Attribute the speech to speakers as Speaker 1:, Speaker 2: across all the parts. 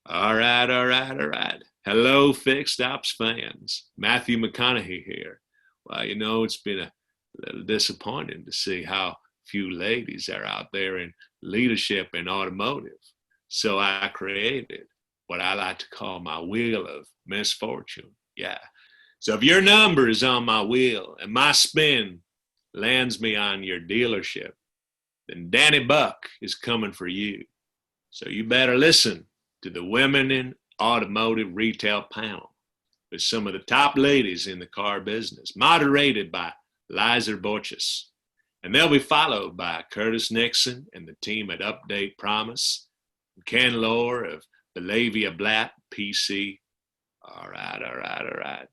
Speaker 1: All right. Hello, Fixed Ops fans. Matthew McConaughey here. Well, it's been a little disappointing to see how few ladies are out there in leadership in automotive. So I created what I like to call my wheel of misfortune. Yeah. So if your number is on my wheel and my spin lands me on your dealership, then Danny Buck is coming for you. So you better listen to the Women in Automotive Retail panel with some of the top ladies in the car business, moderated by Liza Borches. And they'll be followed by Curtis Nixon and the team at Update Promise, and Ken Lohr of Belavia Blatt PC. All right.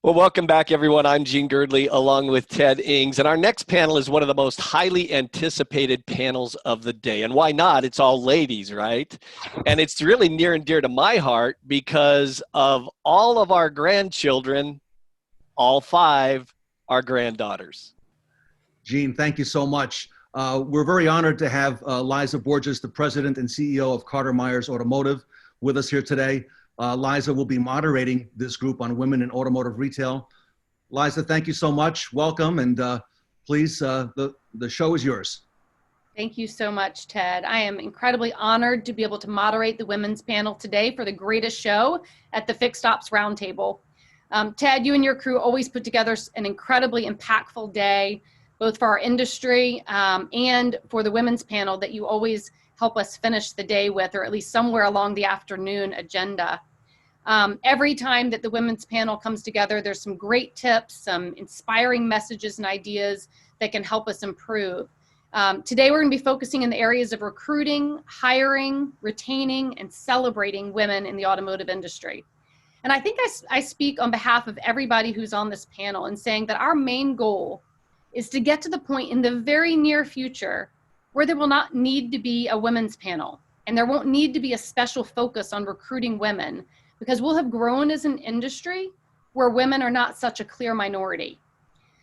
Speaker 2: Well, welcome back, everyone. I'm Gene Girdley, along with Ted Ings. And our next panel is one of the most highly anticipated panels of the day. And why not? It's all ladies, right? And it's really near and dear to my heart because of all of our grandchildren, all 5 are granddaughters.
Speaker 3: Gene, thank you so much. We're very honored to have Liza Borches, the president and CEO of Carter Myers Automotive, with us here today. Liza will be moderating this group on women in automotive retail. Liza, thank you so much. Welcome, and please, the show is yours.
Speaker 4: Thank you so much, Ted. I am incredibly honored to be able to moderate the women's panel today for the greatest show at the Fixed Ops Roundtable. Ted, you and your crew always put together an incredibly impactful day, both for our industry and for the women's panel that you always help us finish the day with, or at least somewhere along the afternoon agenda. Every time that the women's panel comes together, there's some great tips, some inspiring messages and ideas that can help us improve. Today, we're going to be focusing in the areas of recruiting, hiring, retaining, and celebrating women in the automotive industry. And I think I speak on behalf of everybody who's on this panel in saying that our main goal is to get to the point in the very near future where there will not need to be a women's panel, and there won't need to be a special focus on recruiting women, because we'll have grown as an industry where women are not such a clear minority.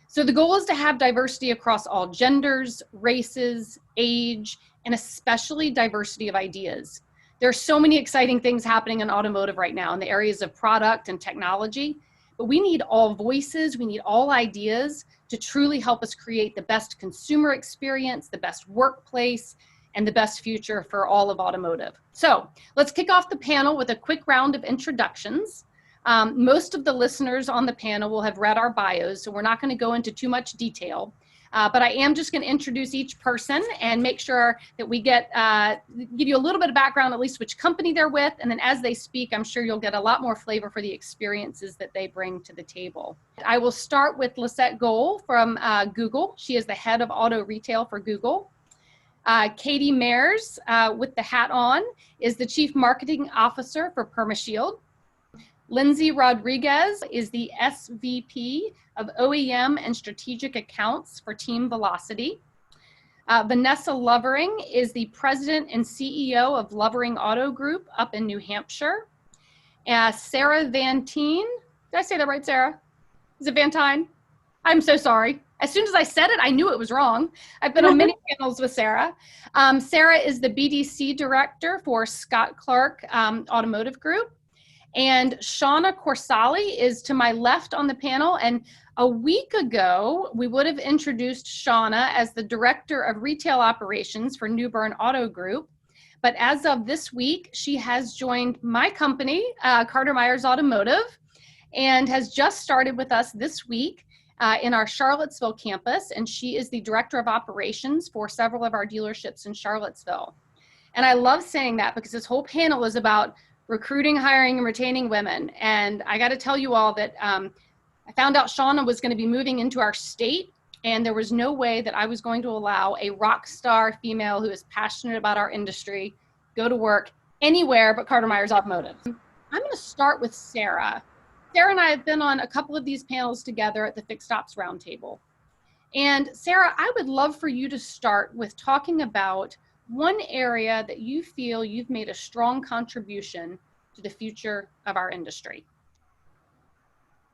Speaker 4: So the goal is to have diversity across all genders, races, age, and especially diversity of ideas. There are so many exciting things happening in automotive right now in the areas of product and technology, but we need all voices, we need all ideas to truly help us create the best consumer experience, the best workplace, and the best future for all of automotive. So let's kick off the panel with a quick round of introductions. Most of the listeners on the panel will have read our bios, so we're not going to go into too much detail. But I am just going to introduce each person and make sure that we give you a little bit of background, at least which company they're with, and then as they speak, I'm sure you'll get a lot more flavor for the experiences that they bring to the table. I will start with Lissette Gole from Google. She is the head of auto retail for Google. Katie Mayers, with the hat on, is the Chief Marketing Officer for Permashield. Lyndsey Rodriguez is the SVP of OEM and Strategic Accounts for Team Velocity. Vanessa Lovering is the President and CEO of Lovering Auto Group up in New Hampshire. Sarah Vantine, did I say that right, Sarah? Is it Vantine? I'm so sorry. As soon as I said it, I knew it was wrong. I've been on many panels with Sarah. Sarah is the BDC Director for Scott Clark Automotive Group. And Seana Corsale is to my left on the panel. And a week ago, we would have introduced Seana as the Director of Retail Operations for New Bern Auto Group. But as of this week, she has joined my company, Carter Myers Automotive, and has just started with us this week in our Charlottesville campus. And she is the Director of Operations for several of our dealerships in Charlottesville. And I love saying that because this whole panel is about recruiting, hiring, and retaining women. And I got to tell you all that I found out Seana was going to be moving into our state And there was no way that I was going to allow a rock star female who is passionate about our industry go to work anywhere but Carter Myers Automotive. I'm going to start with Sarah. Sarah and I have been on a couple of these panels together at the Fixed Ops Roundtable. And Sarah, I would love for you to start with talking about one area that you feel you've made a strong contribution to the future of our industry.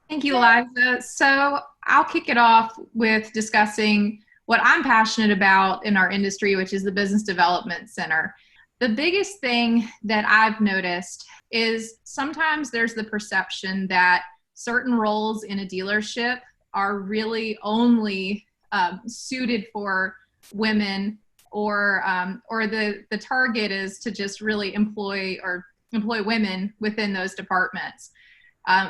Speaker 5: Thank you, Liza. So I'll kick it off with discussing what I'm passionate about in our industry, which is the Business Development Center. The biggest thing that I've noticed is sometimes there's the perception that certain roles in a dealership are really only suited for women, or the target is to just really employ women within those departments.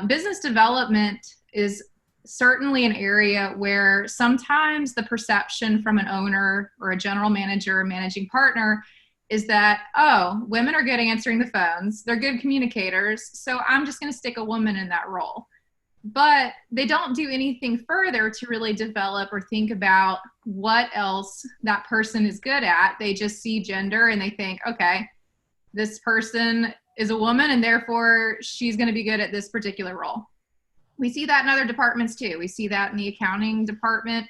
Speaker 5: Business development is certainly an area where sometimes the perception from an owner or a general manager or managing partner is that, oh, women are good at answering the phones, they're good communicators, so I'm just going to stick a woman in that role. But they don't do anything further to really develop or think about what else that person is good at. They just see gender and they think, okay, this person is a woman and therefore she's going to be good at this particular role. We see that in other departments too. We see that in the accounting department,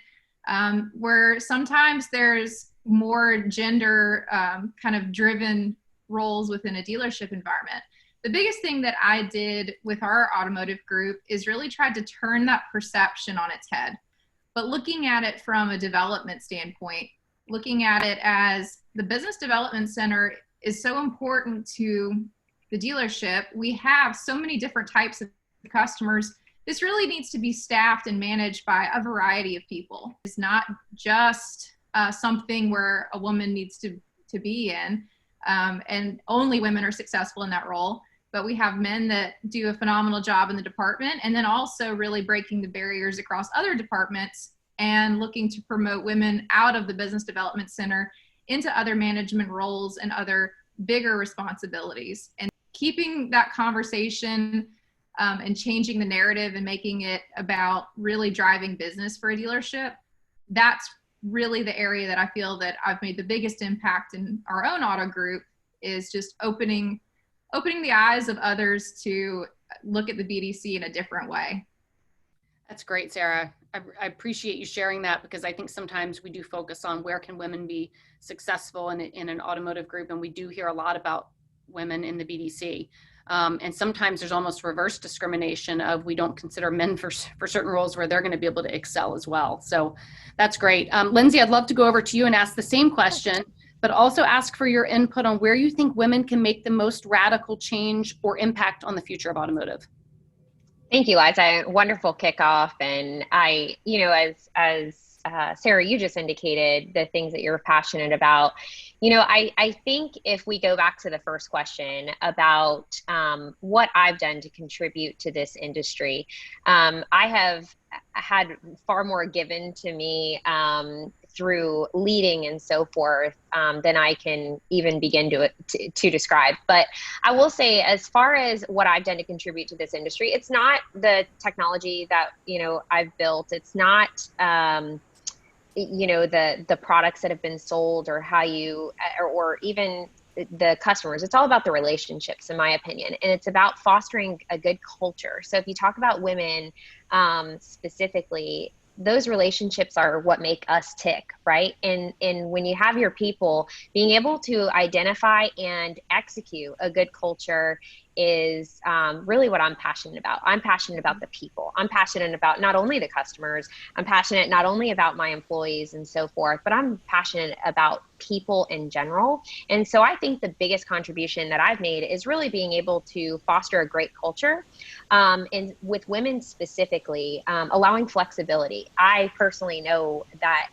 Speaker 5: where sometimes there's more gender kind of driven roles within a dealership environment. The biggest thing that I did with our automotive group is really tried to turn that perception on its head, but looking at it from a development standpoint, looking at it as the Business Development Center is so important to the dealership. We have so many different types of customers. This really needs to be staffed and managed by a variety of people. It's not just something where a woman needs to be in, and only women are successful in that role. But we have men that do a phenomenal job in the department, and then also really breaking the barriers across other departments and looking to promote women out of the Business Development Center into other management roles and other bigger responsibilities. And keeping that conversation and changing the narrative and making it about really driving business for a dealership, that's really the area that I feel that I've made the biggest impact in our own auto group, is just opening the eyes of others to look at the BDC in a different way.
Speaker 4: That's great, Sarah. I appreciate you sharing that, because I think sometimes we do focus on where can women be successful in an automotive group, and we do hear a lot about women in the BDC. And sometimes there's almost reverse discrimination of we don't consider men for certain roles where they're going to be able to excel as well. So that's great. Lyndsey, I'd love to go over to you and ask the same question, but also ask for your input on where you think women can make the most radical change or impact on the future of automotive.
Speaker 6: Thank you, Liza. Wonderful kickoff. And I, as Sarah, you just indicated the things that you're passionate about. I think if we go back to the first question about what I've done to contribute to this industry, I have had far more given to me through leading and so forth than I can even begin to describe. But I will say, as far as what I've done to contribute to this industry, it's not the technology that I've built. It's not the products that have been sold, or how you or even the customers. It's all about the relationships, in my opinion, and it's about fostering a good culture. So if you talk about women specifically, those relationships are what make us tick, right? And when you have your people, being able to identify and execute a good culture is really what I'm passionate about. I'm passionate about the people. I'm passionate about not only the customers, I'm passionate not only about my employees and so forth, but I'm passionate about people in general. And so I think the biggest contribution that I've made is really being able to foster a great culture, and with women specifically, allowing flexibility. I personally know that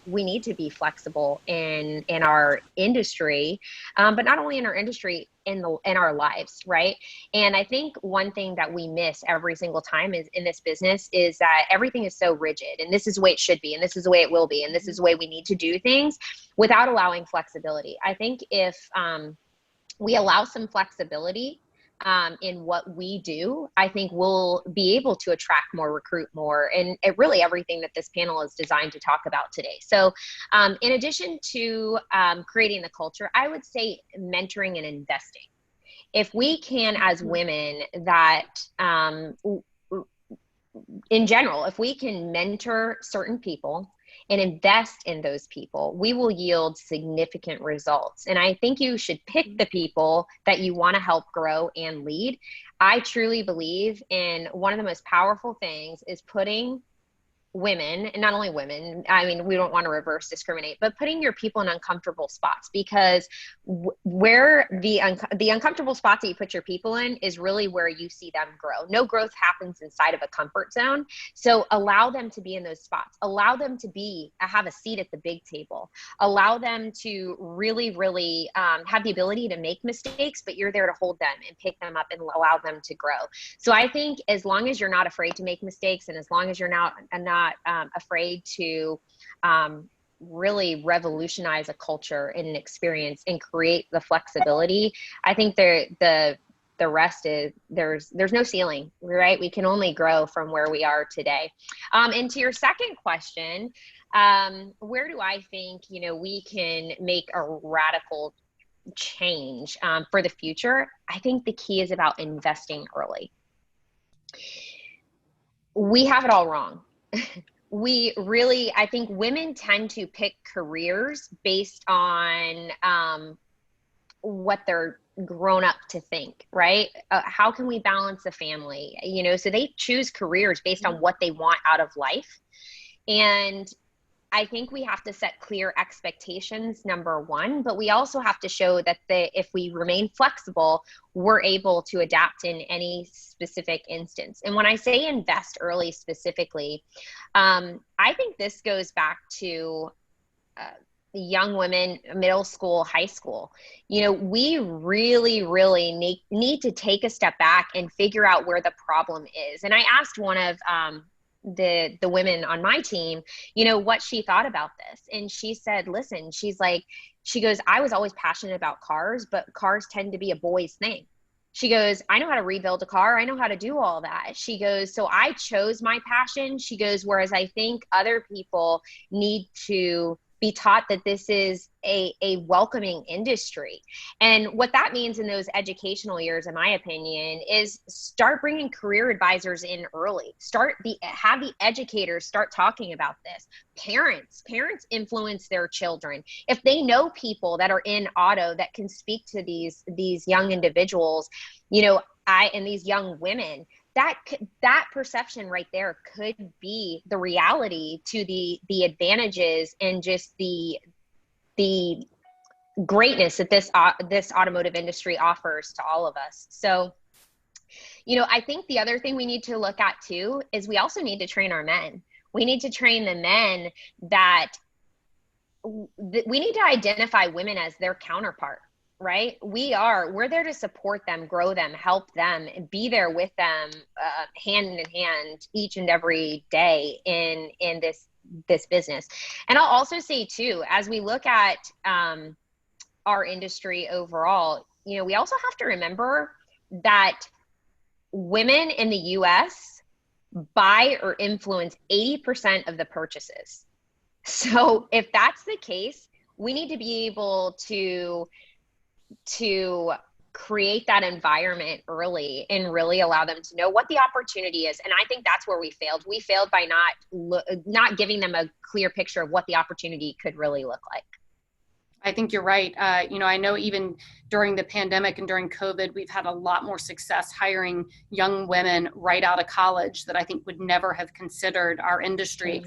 Speaker 6: we need to be flexible in our industry, but not only in our industry, in our lives, right? And I think one thing that we miss every single time is in this business is that everything is so rigid, and this is the way it should be, and this is the way it will be, and this is the way we need to do things, without allowing flexibility. I think if we allow some flexibility, in what we do, I think we'll be able to attract more, recruit more, and really everything that this panel is designed to talk about today. So in addition to creating the culture, I would say mentoring and investing. If we can, as women, that in general, if we can mentor certain people and invest in those people, we will yield significant results. And I think you should pick the people that you want to help grow and lead. I truly believe in one of the most powerful things is putting women, and not only women, I mean, we don't want to reverse discriminate, but putting your people in uncomfortable spots, because where the uncomfortable spots that you put your people in is really where you see them grow. No growth happens inside of a comfort zone. So allow them to be in those spots. Allow them to have a seat at the big table. Allow them to really have the ability to make mistakes, but you're there to hold them and pick them up and allow them to grow. So I think as long as you're not afraid to make mistakes, and as long as you're not afraid to really revolutionize a culture and an experience and create the flexibility, I think the rest is there's no ceiling, right? We can only grow from where we are today. And to your second question, where do I think we can make a radical change for the future? I think the key is about investing early. We have it all wrong. I think women tend to pick careers based on what they're grown up to think, right? How can we balance the family? So they choose careers based on what they want out of life. And I think we have to set clear expectations, number one, but we also have to show that if we remain flexible, we're able to adapt in any specific instance. And when I say invest early specifically, I think this goes back to young women, middle school, high school. We really need to take a step back and figure out where the problem is. And I asked one of the women on my team, what she thought about this. And she said, listen, she goes, I was always passionate about cars, but cars tend to be a boy's thing. She goes, I know how to rebuild a car. I know how to do all that. She goes, so I chose my passion. She goes, whereas I think other people need to be taught that this is a welcoming industry. And what that means in those educational years, in my opinion, is start bringing career advisors in early. Have the educators start talking about this. Parents influence their children. If they know people that are in auto that can speak to these young individuals, and these young women, that perception right there could be the reality to the advantages and just the greatness that this automotive industry offers to all of us. So, I think the other thing we need to look at too is we also need to train our men. We need to train the men that we need to identify women as their counterpart. Right? We're there to support them, grow them, help them, and be there with them hand in hand each and every day in this business. And I'll also say too, as we look at our industry overall, we also have to remember that women in the US buy or influence 80% of the purchases. So if that's the case, we need to be able to create that environment early and really allow them to know what the opportunity is. And I think that's where we failed. We failed by not giving them a clear picture of what the opportunity could really look like.
Speaker 4: I think you're right. I know even during the pandemic and during COVID, we've had a lot more success hiring young women right out of college that I think would never have considered our industry.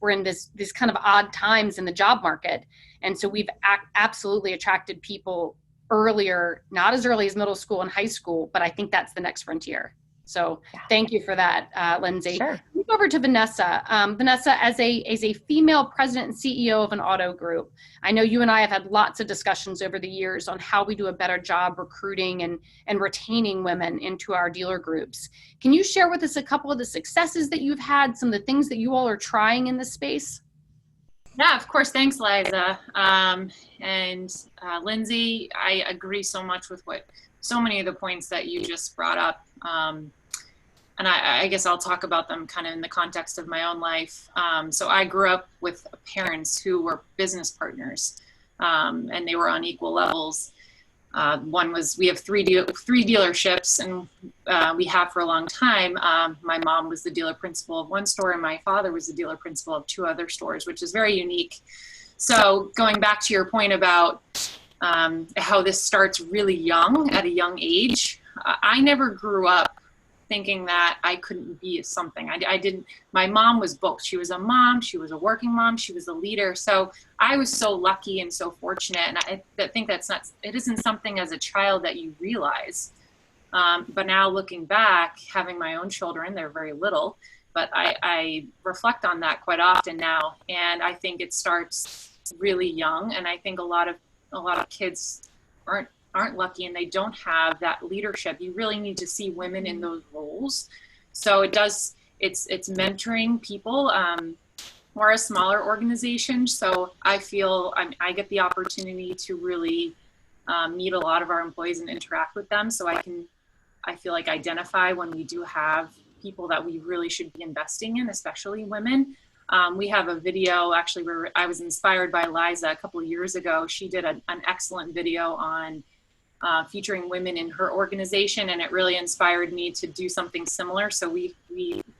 Speaker 4: We're in these kind of odd times in the job market. And so we've absolutely attracted people earlier, not as early as middle school and high school, but I think that's the next frontier. So thank you for that, Lyndsey.
Speaker 6: Sure.
Speaker 4: Move over to Vanessa. Vanessa, as a female president and CEO of an auto group, I know you and I have had lots of discussions over the years on how we do a better job recruiting and retaining women into our dealer groups. Can you share with us a couple of the successes that you've had, some of the things that you all are trying in this space?
Speaker 7: Yeah, of course. Thanks, Liza. And Lyndsey, I agree so much with what so many of the points that you just brought up. And I guess I'll talk about them kind of in the context of my own life. So I grew up with parents who were business partners, and they were on equal levels. One was, we have three dealerships, and we have for a long time. My mom was the dealer principal of one store, and my father was the dealer principal of 2 other stores, which is very unique. So going back to your point about how this starts really young, at a young age, I never grew up thinking that I couldn't be something. I didn't, my mom was both. She was a mom, she was a working mom, she was a leader. So I was so lucky and so fortunate. And I think it isn't something as a child that you realize. But now looking back, having my own children, they're very little, but I reflect on that quite often now. And I think it starts really young. And I think a lot of kids aren't lucky, and they don't have that leadership. You really need to see women in those roles. So it's mentoring people. We're a smaller organization, so I feel I get the opportunity to really meet a lot of our employees and interact with them. So I feel like identify when we do have people that we really should be investing in, especially women. We have a video actually where I was inspired by Liza a couple of years ago. She did an excellent video on featuring women in her organization, and it really inspired me to do something similar. So we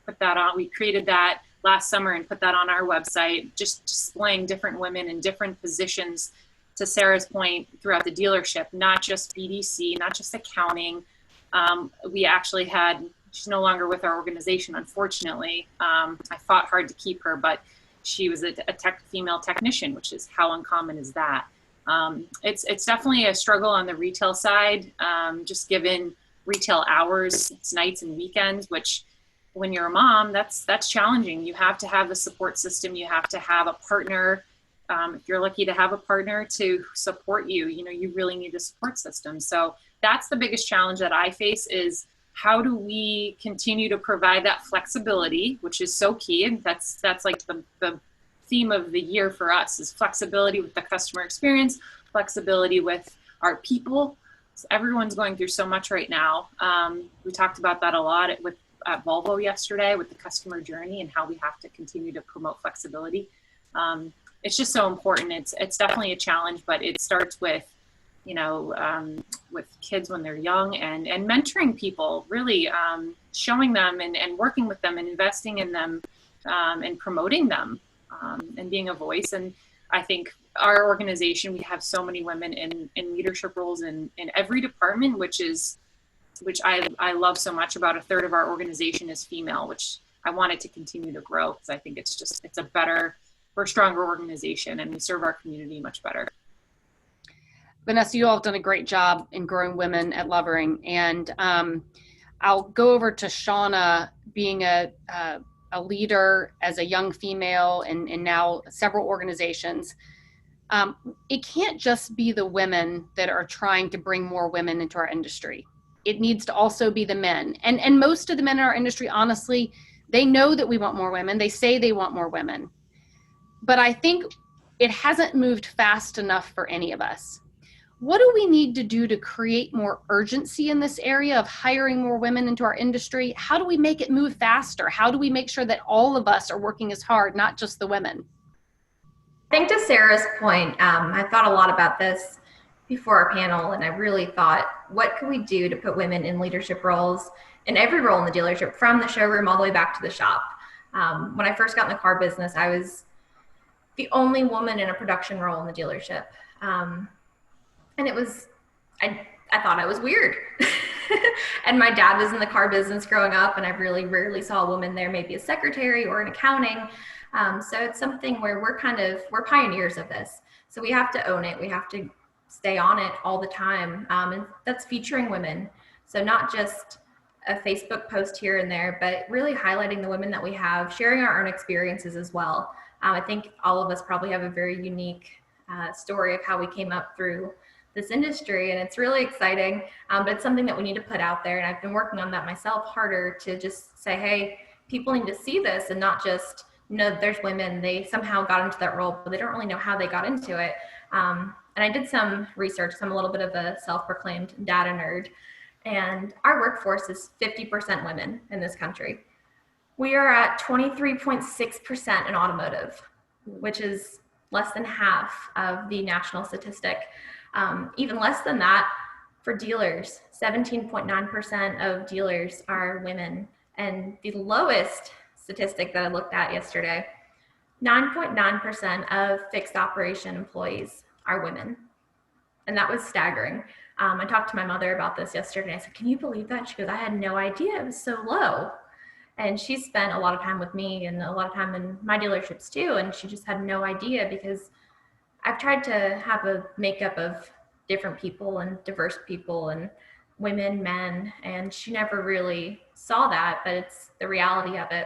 Speaker 7: put that on, we created that last summer and put that on our website, just displaying different women in different positions, to Sarah's point, throughout the dealership, not just BDC, not just accounting. We actually had, she's no longer with our organization, unfortunately. I fought hard to keep her, but she was a female technician, which is, how uncommon is that? It's definitely a struggle on the retail side, just given retail hours, it's nights and weekends, which when you're a mom, that's challenging. You have to have the support system. You have to have a partner. If you're lucky to have a partner to support you, you really need a support system. So that's the biggest challenge that I face, is how do we continue to provide that flexibility, which is so key. And that's like the theme of the year for us, is flexibility with the customer experience, flexibility with our people. So everyone's going through so much right now. We talked about that a lot at Volvo yesterday with the customer journey and how we have to continue to promote flexibility. It's just so important. It's definitely a challenge, but it starts with, with kids when they're young, and mentoring people, really showing them and working with them and investing in them, and promoting them. And being a voice. And I think our organization, we have so many women in leadership roles in every department, which I love so much. About a third of our organization is female, which I want it to continue to grow, because I think we're a stronger organization, and we serve our community much better.
Speaker 4: Vanessa, you all have done a great job in growing women at Lovering. And I'll go over to Seana, being a leader as a young female and now several organizations. It can't just be the women that are trying to bring more women into our industry. It needs to also be the men. And most of the men in our industry, honestly, they know that we want more women. They say they want more women. But I think it hasn't moved fast enough for any of us. What do we need to do to create more urgency in this area of hiring more women into our industry? How do we make it move faster? How do we make sure that all of us are working as hard, not just the women?
Speaker 8: I think to Sarah's point, I thought a lot about this before our panel, and I really thought, what can we do to put women in leadership roles, in every role in the dealership, from the showroom all the way back to the shop? When I first got in the car business, I was the only woman in a production role in the dealership. And it was, I thought I was weird. And my dad was in the car business growing up, and I really rarely saw a woman there, maybe a secretary or in accounting. So it's something where we're pioneers of this. So we have to own it. We have to stay on it all the time. And that's featuring women. So not just a Facebook post here and there, but really highlighting the women that we have, sharing our own experiences as well. I think all of us probably have a very unique story of how we came up through this industry, and it's really exciting, but it's something that we need to put out there. And I've been working on that myself harder, to just say, hey, people need to see this, and not just, there's women, they somehow got into that role, but they don't really know how they got into it. And And I did some research. I'm a little bit of a self-proclaimed data nerd. And our workforce is 50% women in this country. We are at 23.6% in automotive, which is less than half of the national statistic. Even less than that for dealers. 17.9% of dealers are women. And the lowest statistic that I looked at yesterday, 9.9% of fixed operation employees are women. And that was staggering. I talked to my mother about this yesterday. I said, can you believe that? She goes, I had no idea it was so low. And she spent a lot of time with me and a lot of time in my dealerships too. And she just had no idea, because I've tried to have a makeup of different people and diverse people and women, men, and she never really saw that, but it's the reality of it.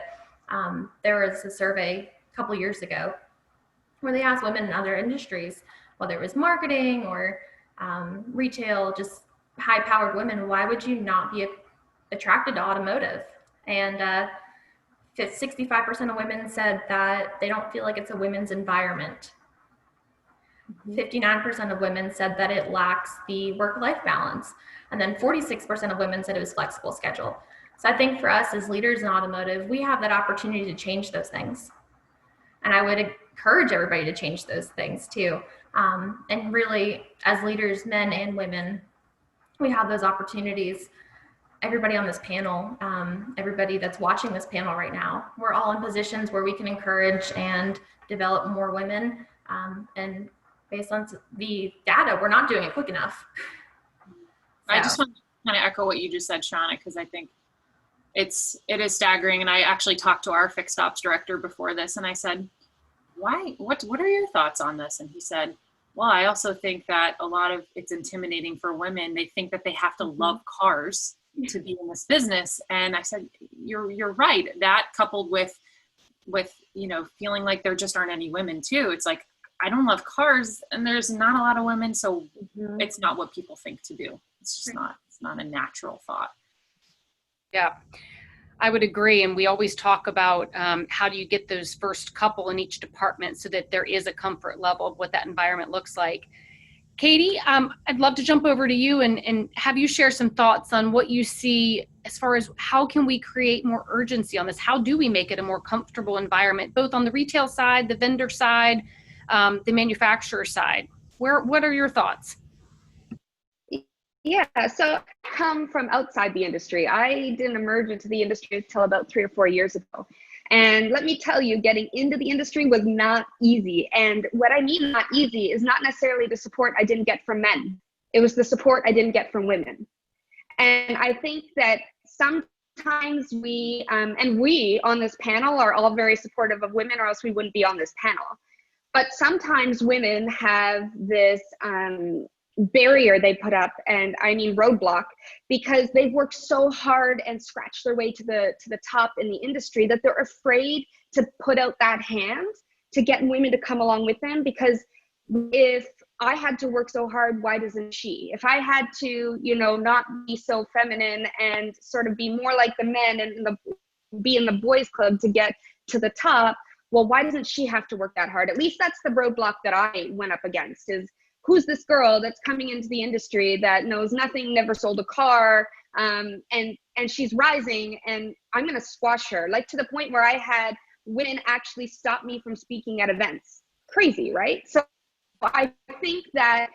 Speaker 8: There was a survey a couple years ago where they asked women in other industries, whether it was marketing or retail, just high-powered women, why would you not be attracted to automotive? And 65% of women said that they don't feel like it's a women's environment. 59% of women said that it lacks the work-life balance. And then 46% of women said it was flexible schedule. So I think for us as leaders in automotive, we have that opportunity to change those things. And I would encourage everybody to change those things too. And really, as leaders, men and women, we have those opportunities. Everybody on this panel, everybody that's watching this panel right now, we're all in positions where we can encourage and develop more women. And based on the data, we're not doing it quick enough. So.
Speaker 7: I just want to kind of echo what you just said, Seana, because I think it is staggering. And I actually talked to our fixed ops director before this, and I said, what are your thoughts on this? And he said, well, I also think that a lot of it's intimidating for women. They think that they have to love cars to be in this business. And I said, you're right. That coupled with, feeling like there just aren't any women too. It's like, I don't love cars and there's not a lot of women. So it's not what people think to do. It's just it's not a natural thought.
Speaker 4: Yeah, I would agree. And we always talk about how do you get those first couple in each department so that there is a comfort level of what that environment looks like. Katie, I'd love to jump over to you and have you share some thoughts on what you see as far as how can we create more urgency on this? How do we make it a more comfortable environment, both on the retail side, the vendor side, the manufacturer side? What are your thoughts?
Speaker 9: Yeah, so I come from outside the industry. I didn't emerge into the industry until about 3 or 4 years ago. And let me tell you, getting into the industry was not easy. And what I mean not easy is not necessarily the support I didn't get from men. It was the support I didn't get from women. And I think that sometimes we, and we on this panel are all very supportive of women, or else we wouldn't be on this panel. But sometimes women have this barrier they put up, and I mean roadblock, because they've worked so hard and scratched their way to the top in the industry that they're afraid to put out that hand to get women to come along with them. Because if I had to work so hard, why doesn't she? If I had to, not be so feminine and sort of be more like the men and be in the boys club to get to the top, well, why doesn't she have to work that hard? At least that's the roadblock that I went up against, is who's this girl that's coming into the industry that knows nothing, never sold a car, and she's rising, and I'm going to squash her, like to the point where I had women actually stop me from speaking at events. Crazy, right? So I think that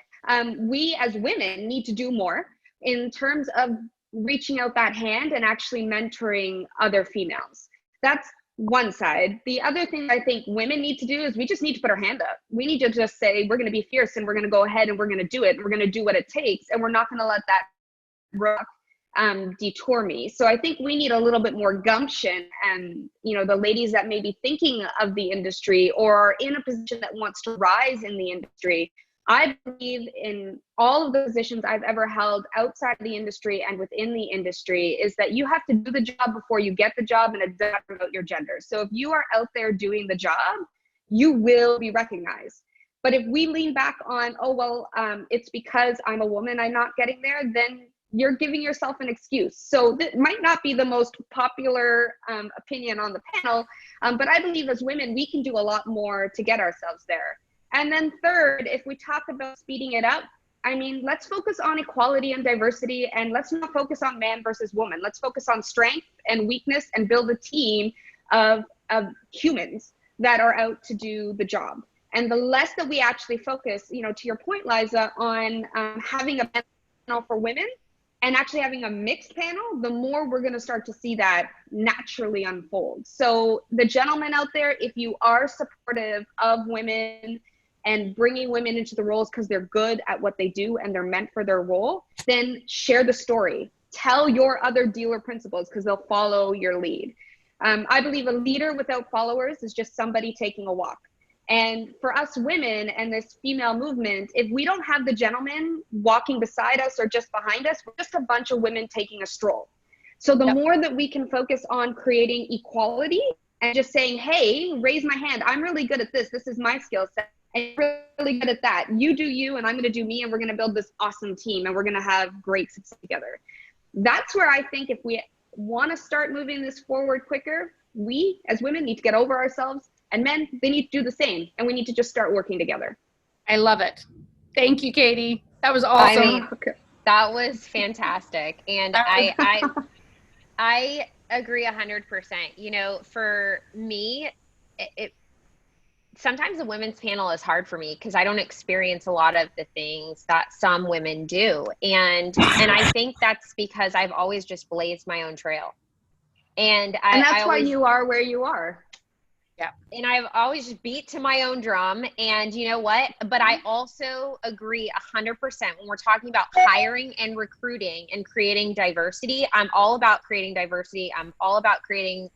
Speaker 9: we as women need to do more in terms of reaching out that hand and actually mentoring other females. That's one side. The other thing I think women need to do is we just need to put our hand up. We need to just say, we're going to be fierce and we're going to go ahead and we're going to do it. And we're going to do what it takes. And we're not going to let that rock detour me. So I think we need a little bit more gumption, and the ladies that may be thinking of the industry or are in a position that wants to rise in the industry. I believe in all of the positions I've ever held outside of the industry and within the industry is that you have to do the job before you get the job, and it doesn't about your gender. So if you are out there doing the job, you will be recognized. But if we lean back on, it's because I'm a woman, I'm not getting there, then you're giving yourself an excuse. So that might not be the most popular opinion on the panel, but I believe as women, we can do a lot more to get ourselves there. And then third, if we talk about speeding it up, I mean, let's focus on equality and diversity, and let's not focus on man versus woman. Let's focus on strength and weakness and build a team of humans that are out to do the job. And the less that we actually focus, you know, to your point, Liza, on having a panel for women and actually having a mixed panel, the more we're going to start to see that naturally unfold. So the gentlemen out there, if you are supportive of women and bringing women into the roles because they're good at what they do and they're meant for their role, then share the story. Tell your other dealer principals because they'll follow your lead. I believe a leader without followers is just somebody taking a walk. And for us women and this female movement, if we don't have the gentlemen walking beside us or just behind us, we're just a bunch of women taking a stroll. So the more that we can focus on creating equality and just saying, hey, raise my hand. I'm really good at this. This is my skill set. I'm really good at that. You do you, and I'm going to do me, and we're going to build this awesome team, and we're going to have great success together. That's where I think if we want to start moving this forward quicker, we as women need to get over ourselves, and men, they need to do the same, and we need to just start working together.
Speaker 4: I love it. Thank you, Katie. That was awesome.
Speaker 6: I mean, that was fantastic. And I agree 100%. You know, for me, sometimes the women's panel is hard for me because I don't experience a lot of the things that some women do. And I think that's because I've always just blazed my own trail. And
Speaker 9: that's why you are where you are.
Speaker 6: Yeah. And I've always just beat to my own drum. And you know what? But I also agree 100% when we're talking about hiring and recruiting and creating diversity. I'm all about creating diversity. I'm all about creating,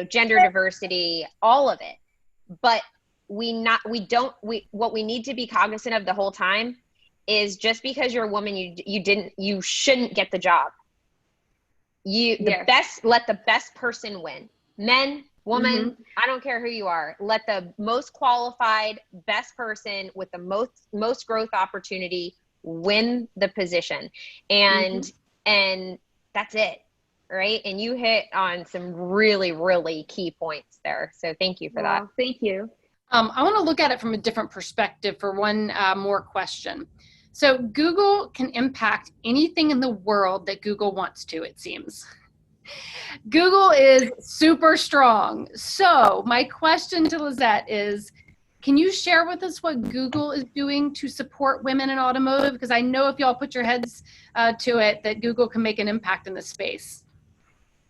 Speaker 6: gender diversity, all of it. But what we need to be cognizant of the whole time is just because you're a woman, you shouldn't get the job. Let the best person win. Men, woman, I don't care who you are. Let the most qualified, best person with the most growth opportunity win the position. And that's it. Right. And you hit on some really, really key points there. So thank you for that.
Speaker 9: Thank you.
Speaker 4: I want to look at it from a different perspective for one more question. So Google can impact anything in the world that Google wants to, it seems. Google is super strong. So my question to Lissette is, can you share with us what Google is doing to support women in automotive? Because I know if y'all put your heads to it, that Google can make an impact in this space.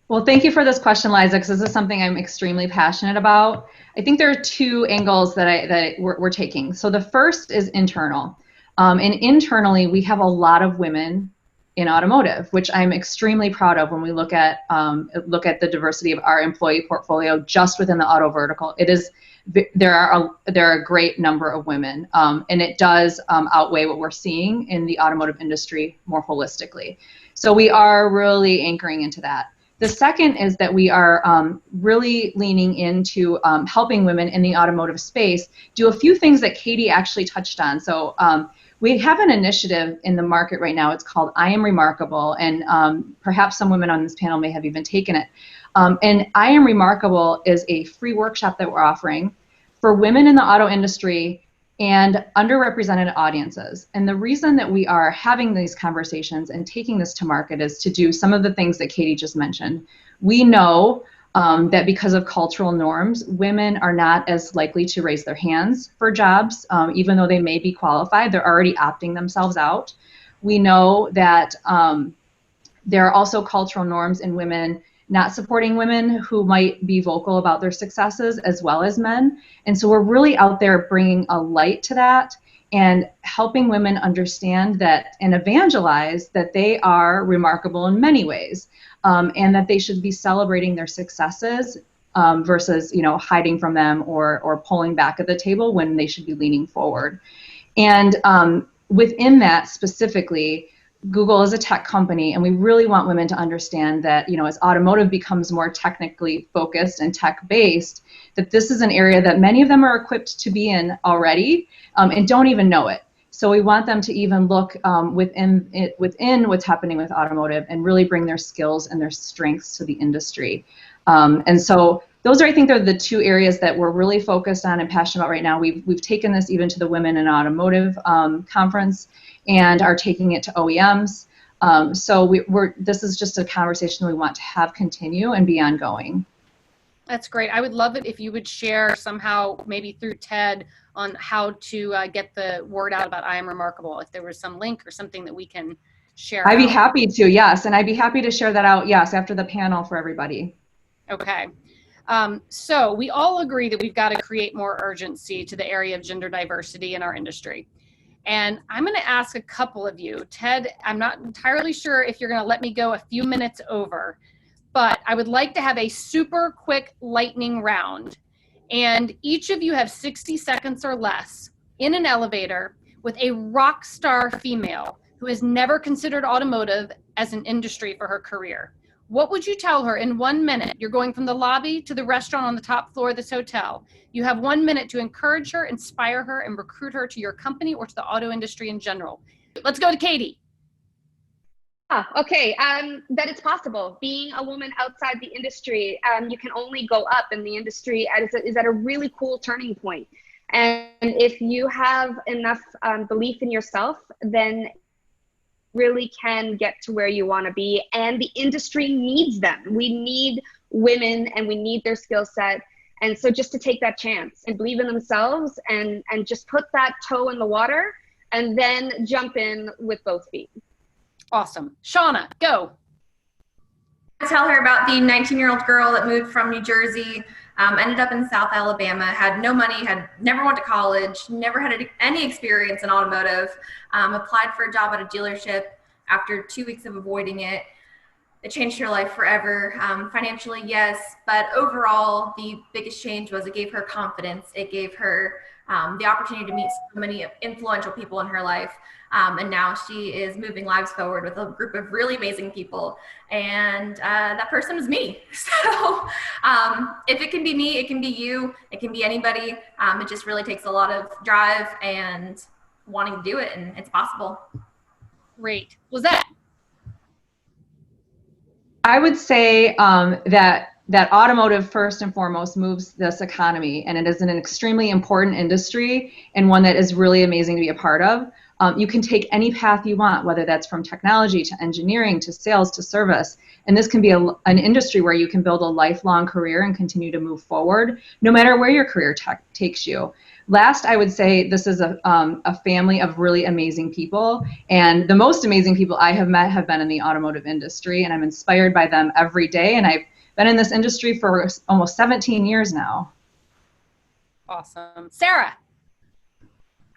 Speaker 10: Well, thank you for this question, Liza, because this is something I'm extremely passionate about. I think there are two angles that we're taking. So the first is internal. And internally, we have a lot of women in automotive, which I'm extremely proud of when we look at the diversity of our employee portfolio just within the auto vertical. There are a great number of women, and it does outweigh what we're seeing in the automotive industry more holistically. So we are really anchoring into that. The second is that we are really leaning into helping women in the automotive space do a few things that Katie actually touched on. So we have an initiative in the market right now. It's called I Am Remarkable, and perhaps some women on this panel may have even taken it. And I Am Remarkable is a free workshop that we're offering for women in the auto industry and underrepresented audiences. And the reason that we are having these conversations and taking this to market is to do some of the things that Katie just mentioned. We know that because of cultural norms, women are not as likely to raise their hands for jobs, even though they may be qualified. They're already opting themselves out. We know that there are also cultural norms in women not supporting women who might be vocal about their successes as well as men. And so we're really out there bringing a light to that and helping women understand that and evangelize that they are remarkable in many ways, and that they should be celebrating their successes versus hiding from them or pulling back at the table when they should be leaning forward. And within that specifically, Google is a tech company, and we really want women to understand that, as automotive becomes more technically focused and tech-based, that this is an area that many of them are equipped to be in already and don't even know it. So we want them to even look within what's happening with automotive and really bring their skills and their strengths to the industry. And so those are, I think, are the two areas that we're really focused on and passionate about right now. We've taken this even to the Women in Automotive conference and are taking it to OEMs. So this is just a conversation we want to have continue and be ongoing.
Speaker 4: That's great. I would love it if you would share somehow, maybe through TED, on how to get the word out about I Am Remarkable. If there was some link or something that we can share.
Speaker 10: I'd be happy to, yes. And I'd be happy to share that out, yes, after the panel for everybody.
Speaker 4: Okay. So we all agree that we've got to create more urgency to the area of gender diversity in our industry. And I'm going to ask a couple of you. Ted, I'm not entirely sure if you're going to let me go a few minutes over, but I would like to have a super quick lightning round. And each of you have 60 seconds or less in an elevator with a rock star female who has never considered automotive as an industry for her career. What would you tell her in 1 minute? You're going from the lobby to the restaurant on the top floor of this hotel. You have 1 minute to encourage her, inspire her, and recruit her to your company or to the auto industry in general. Let's go to Katie.
Speaker 9: Okay, that it's possible. Being a woman outside the industry, you can only go up in the industry is at a really cool turning point. And if you have enough belief in yourself, then really can get to where you want to be. And the industry needs them. We need women and we need their skill set. And so just to take that chance and believe in themselves and just put that toe in the water and then jump in with both feet.
Speaker 4: Awesome. Seana, go.
Speaker 8: I tell her about the 19-year-old girl that moved from New Jersey, ended up in South Alabama, had no money, had never went to college, never had any experience in automotive, applied for a job at a dealership. After 2 weeks of avoiding it, it changed her life forever. Financially, yes, but overall, the biggest change was it gave her confidence. It gave her the opportunity to meet so many influential people in her life. And now she is moving lives forward with a group of really amazing people. And that person is me. So if it can be me, it can be you, it can be anybody. It just really takes a lot of drive and wanting to do it, and it's possible.
Speaker 4: Great. Lissette?
Speaker 10: I would say that automotive first and foremost moves this economy, and it is an extremely important industry and one that is really amazing to be a part of. You can take any path you want, whether that's from technology to engineering to sales to service, and this can be an industry where you can build a lifelong career and continue to move forward, no matter where your career takes you. Last, I would say this is a family of really amazing people, and the most amazing people I have met have been in the automotive industry, and I'm inspired by them every day, and I've been in this industry for almost 17 years now.
Speaker 4: Awesome. Sarah?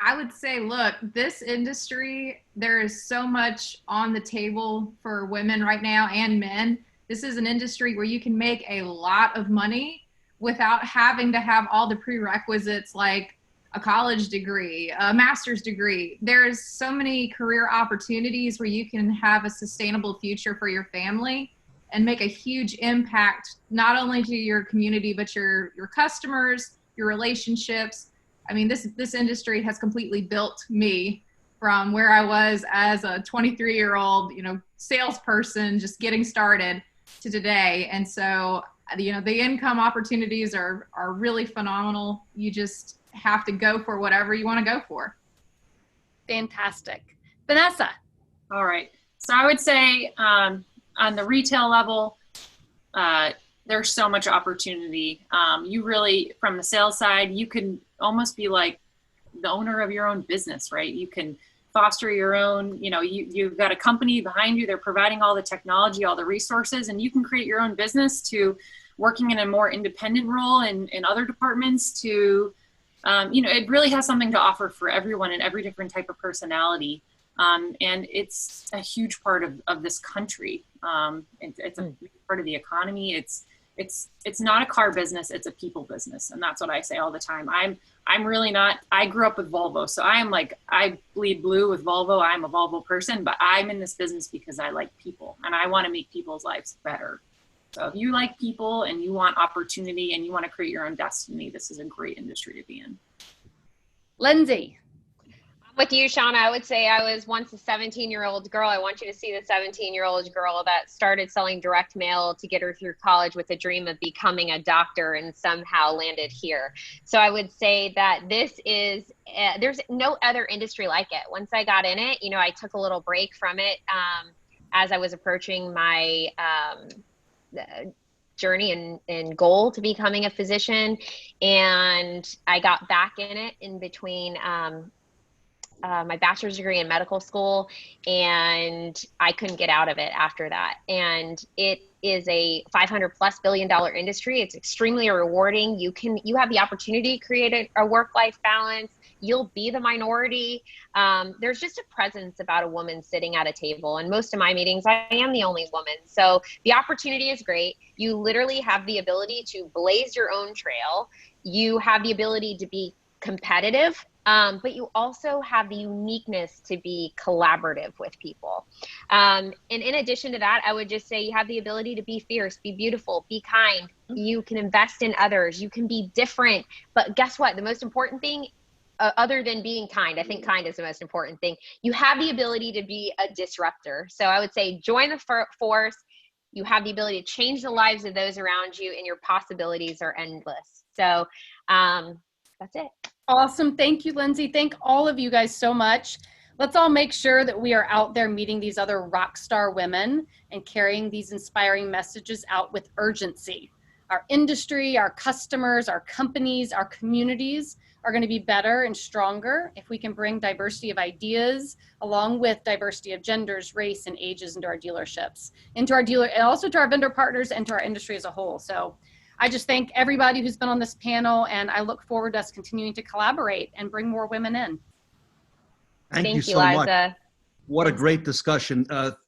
Speaker 5: I would say, look, this industry, there is so much on the table for women right now and men. This is an industry where you can make a lot of money without having to have all the prerequisites like a college degree, a master's degree. There's so many career opportunities where you can have a sustainable future for your family and make a huge impact, not only to your community, but your customers, your relationships. I mean, this industry has completely built me from where I was as a 23-year-old, salesperson, just getting started, to today. And so, the income opportunities are really phenomenal. You just have to go for whatever you want to go for.
Speaker 4: Fantastic. Vanessa?
Speaker 7: All right. So I would say on the retail level, there's so much opportunity. You really, from the sales side, you can almost be like the owner of your own business, right? You can foster your own, you've got a company behind you. They're providing all the technology, all the resources, and you can create your own business to working in a more independent role in other departments to, it really has something to offer for everyone and every different type of personality. And it's a huge part of this country. It's a big part of the economy. It's not a car business, it's a people business. And that's what I say all the time. I'm really not, I grew up with Volvo. So I bleed blue with Volvo. I'm a Volvo person, but I'm in this business because I like people and I want to make people's lives better. So if you like people and you want opportunity and you want to create your own destiny, this is a great industry to be in.
Speaker 4: Lyndsey?
Speaker 9: I'm
Speaker 6: with you, Seana, I would say I was once a 17-year-old girl. I want you to see the 17-year-old girl that started selling direct mail to get her through college with a dream of becoming a doctor and somehow landed here. So I would say that this is, there's no other industry like it. Once I got in it, I took a little break from it as I was approaching my journey in Gole to becoming a physician. And I got back in it in between my bachelor's degree in medical school, and I couldn't get out of it after that. And it is a $500+ billion industry. It's extremely rewarding. You have the opportunity to create a work-life balance. You'll be the minority. There's just a presence about a woman sitting at a table. And most of my meetings, I am the only woman. So the opportunity is great. You literally have the ability to blaze your own trail. You have the ability to be competitive, but you also have the uniqueness to be collaborative with people. And in addition to that, I would just say you have the ability to be fierce, be beautiful, be kind. You can invest in others. You can be different. But guess what? The most important thing, other than being kind, I think kind is the most important thing. You have the ability to be a disruptor. So I would say join the force. You have the ability to change the lives of those around you, and your possibilities are endless. So that's it.
Speaker 4: Awesome. Thank you, Lyndsey. Thank all of you guys so much. Let's all make sure that we are out there meeting these other rock star women and carrying these inspiring messages out with urgency. Our industry, our customers, our companies, our communities are going to be better and stronger if we can bring diversity of ideas along with diversity of genders, race, and ages into our dealerships, and also to our vendor partners and to our industry as a whole. So I just thank everybody who's been on this panel, and I look forward to us continuing to collaborate and bring more women in.
Speaker 3: Thank you so
Speaker 6: Liza.
Speaker 3: much. What a great discussion.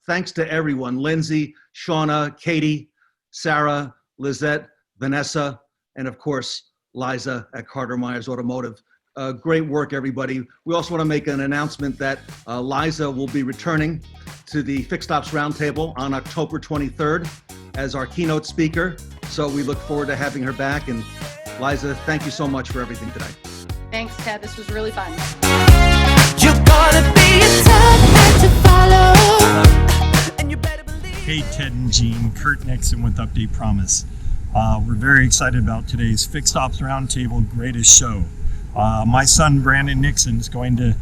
Speaker 3: Thanks to everyone, Lyndsey, Seana, Katie, Sarah, Lissette, Vanessa, and of course, Liza at Carter Myers Automotive. Great work, everybody. We also want to make an announcement that Liza will be returning to the Fixed Ops Roundtable on October 23rd as our keynote speaker. So we look forward to having her back. And Liza, thank you so much for everything today.
Speaker 4: Thanks, Ted. This was really fun.
Speaker 11: You're gonna be a tough act to follow. And you better believe.
Speaker 12: Hey, Ted and Jean, Kurt Nixon with Update Promise. We're very excited about today's Fixed Ops Roundtable Greatest Show. My son, Brandon Nixon, is going to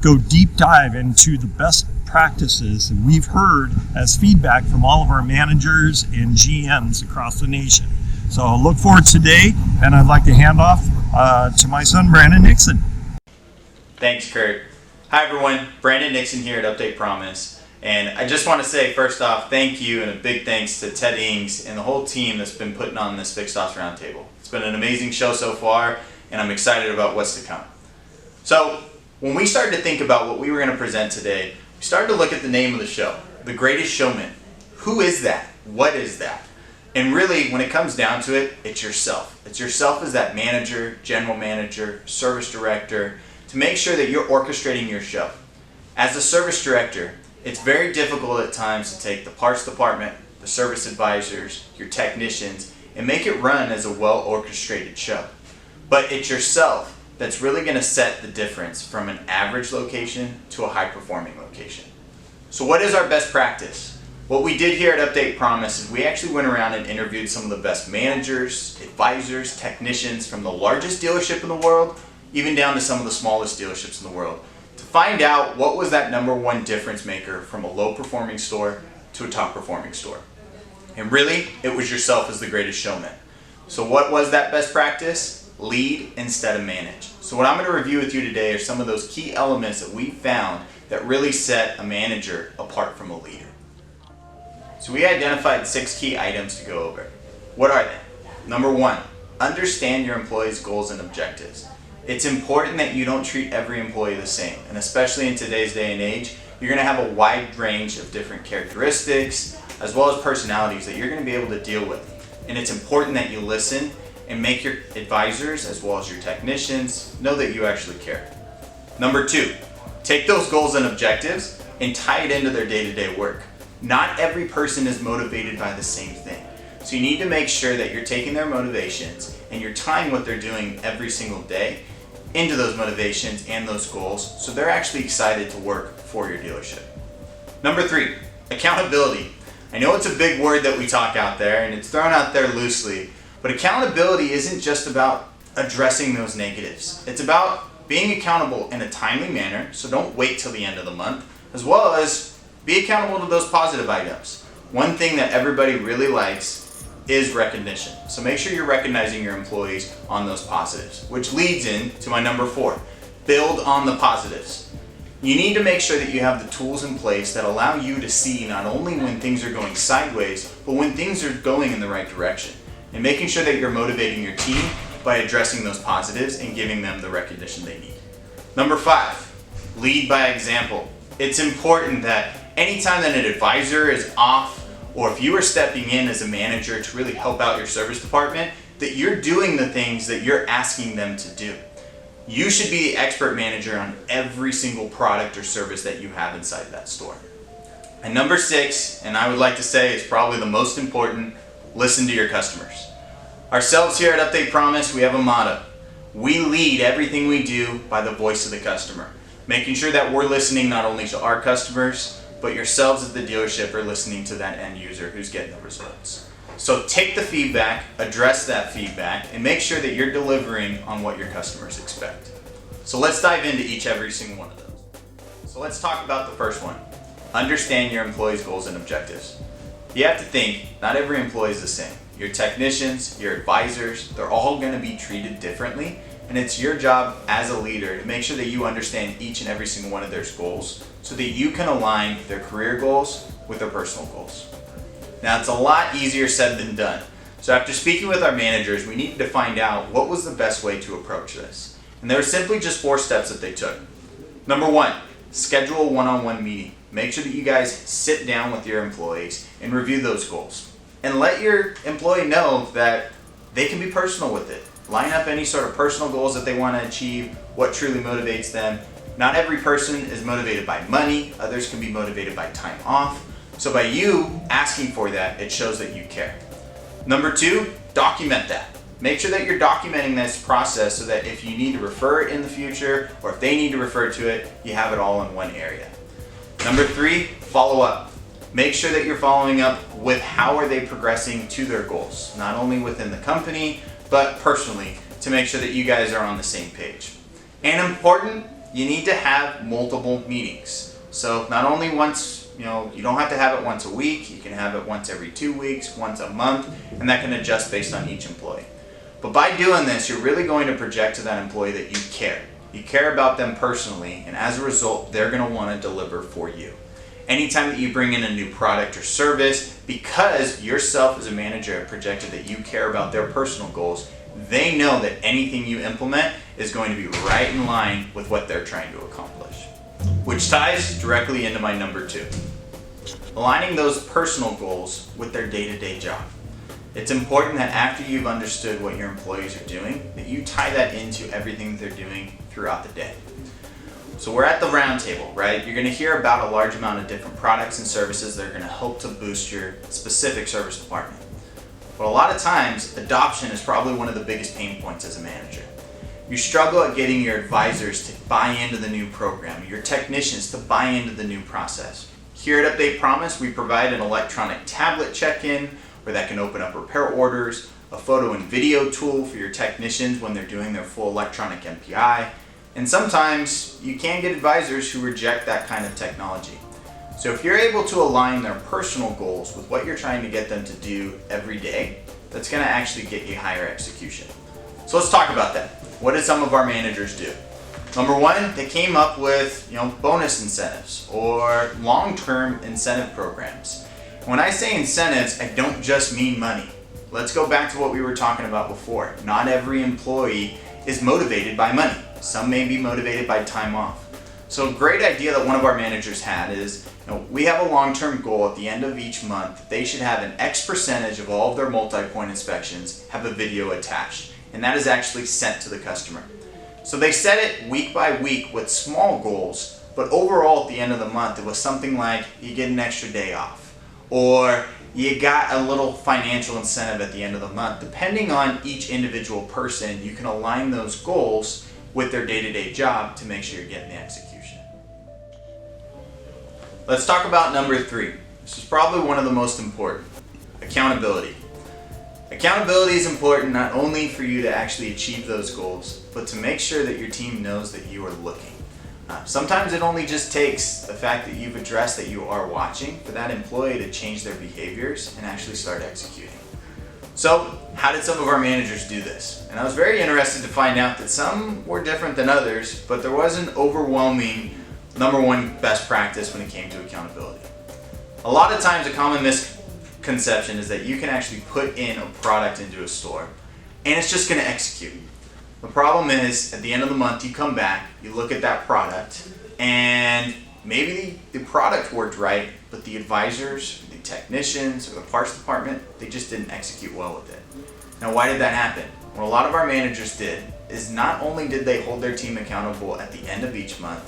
Speaker 12: go deep dive into the best practices that we've heard as feedback from all of our managers and GMs across the nation. So look forward today, and I'd like to hand off to my son, Brandon Nixon.
Speaker 13: Thanks, Kurt. Hi, everyone. Brandon Nixon here at Update Promise. And I just want to say, first off, thank you and a big thanks to Ted Ings and the whole team that's been putting on this Fixed Ops Roundtable. It's been an amazing show so far, and I'm excited about what's to come. So, when we started to think about what we were going to present today, we started to look at the name of the show, The Greatest Showman. Who is that? What is that? And really, when it comes down to it, it's yourself. It's yourself as that manager, general manager, service director, to make sure that you're orchestrating your show. As a service director, it's very difficult at times to take the parts department, the service advisors, your technicians, and make it run as a well-orchestrated show. But it's yourself that's really going to set the difference from an average location to a high-performing location. So what is our best practice? What we did here at Update Promise is we actually went around and interviewed some of the best managers, advisors, technicians from the largest dealership in the world, even down to some of the smallest dealerships in the world, to find out what was that #1 difference maker from a low-performing store to a top-performing store. And really, it was yourself as the greatest showman. So what was that best practice? Lead instead of manage. So what I'm going to review with you today are some of those key elements that we found that really set a manager apart from a leader. So we identified 6 key items to go over. What are they? #1, understand your employees' goals and objectives. It's important that you don't treat every employee the same, and especially in today's day and age, you're going to have a wide range of different characteristics as well as personalities that you're going to be able to deal with. And it's important that you listen and make your advisors as well as your technicians know that you actually care. #2, take those goals and objectives and tie it into their day-to-day work. Not every person is motivated by the same thing. So you need to make sure that you're taking their motivations and you're tying what they're doing every single day into those motivations and those goals so they're actually excited to work for your dealership. Number 3, accountability. I know it's a big word that we talk out there and it's thrown out there loosely, but accountability isn't just about addressing those negatives. It's about being accountable in a timely manner, so don't wait till the end of the month, as well as be accountable to those positive items. One thing that everybody really likes is recognition. So make sure you're recognizing your employees on those positives, which leads into my number 4, build on the positives. You need to make sure that you have the tools in place that allow you to see not only when things are going sideways, but when things are going in the right direction. And making sure that you're motivating your team by addressing those positives and giving them the recognition they need. Number 5, lead by example. It's important that anytime that an advisor is off, or if you are stepping in as a manager to really help out your service department, that you're doing the things that you're asking them to do. You should be the expert manager on every single product or service that you have inside that store. And number 6, and I would like to say is probably the most important, listen to your customers. Ourselves here at Update Promise, we have a motto. We lead everything we do by the voice of the customer, making sure that we're listening not only to our customers, but yourselves at the dealership are listening to that end user who's getting the results. So take the feedback, address that feedback, and make sure that you're delivering on what your customers expect. So let's dive into every single one of those. So let's talk about the first one. Understand your employees' goals and objectives. You have to think, not every employee is the same. Your technicians, your advisors, they're all going to be treated differently, and it's your job as a leader to make sure that you understand each and every single one of their goals so that you can align their career goals with their personal goals. Now, it's a lot easier said than done. So after speaking with our managers, we needed to find out what was the best way to approach this. And there were simply just 4 steps that they took. Number 1, schedule a one-on-one meeting. Make sure that you guys sit down with your employees and review those goals. And let your employee know that they can be personal with it. Line up any sort of personal goals that they want to achieve, what truly motivates them. Not every person is motivated by money, others can be motivated by time off. So by you asking for that, it shows that you care. Number 2, document that. Make sure that you're documenting this process so that if you need to refer it in the future, or if they need to refer to it, you have it all in one area. Number 3, follow up. Make sure that you're following up with how are they progressing to their goals, not only within the company, but personally, to make sure that you guys are on the same page. And important, you need to have multiple meetings. So not only once, you don't have to have it once a week, you can have it once every 2 weeks, once a month, and that can adjust based on each employee. But by doing this, you're really going to project to that employee that you care. You care about them personally, and as a result, they're going to want to deliver for you. Anytime that you bring in a new product or service, because yourself as a manager have projected that you care about their personal goals, they know that anything you implement is going to be right in line with what they're trying to accomplish. Which ties directly into my number 2. Aligning those personal goals with their day-to-day job. It's important that after you've understood what your employees are doing, that you tie that into everything that they're doing throughout the day. So we're at the roundtable, right? You're going to hear about a large amount of different products and services that are going to help to boost your specific service department. But a lot of times, adoption is probably one of the biggest pain points as a manager. You struggle at getting your advisors to buy into the new program, your technicians to buy into the new process. Here at Update Promise, we provide an electronic tablet check-in where that can open up repair orders, a photo and video tool for your technicians when they're doing their full electronic MPI, and sometimes you can get advisors who reject that kind of technology. So if you're able to align their personal goals with what you're trying to get them to do every day, that's going to actually get you higher execution. So let's talk about that. What did some of our managers do? Number 1, they came up with bonus incentives or long-term incentive programs. When I say incentives, I don't just mean money. Let's go back to what we were talking about before. Not every employee is motivated by money. Some may be motivated by time off. So a great idea that one of our managers had is, we have a long-term goal at the end of each month. They should have an X percentage of all of their multi-point inspections have a video attached, and that is actually sent to the customer. So they set it week by week with small goals, but overall at the end of the month, it was something like you get an extra day off, or you got a little financial incentive at the end of the month. Depending on each individual person, you can align those goals with their day-to-day job to make sure you're getting the execution. Let's talk about number 3. This is probably one of the most important. Accountability. Accountability is important not only for you to actually achieve those goals, but to make sure that your team knows that you are looking. Sometimes it only just takes the fact that you've addressed that you are watching for that employee to change their behaviors and actually start executing. So, how did some of our managers do this? And I was very interested to find out that some were different than others, but there was an overwhelming number one best practice when it came to accountability. A lot of times a common misconception is that you can actually put in a product into a store and it's just going to execute. The problem is, at the end of the month, you come back, you look at that product, and maybe the product worked right, but the advisors, the technicians, or the parts department, they just didn't execute well with it. Now, why did that happen? What a lot of our managers did is not only did they hold their team accountable at the end of each month,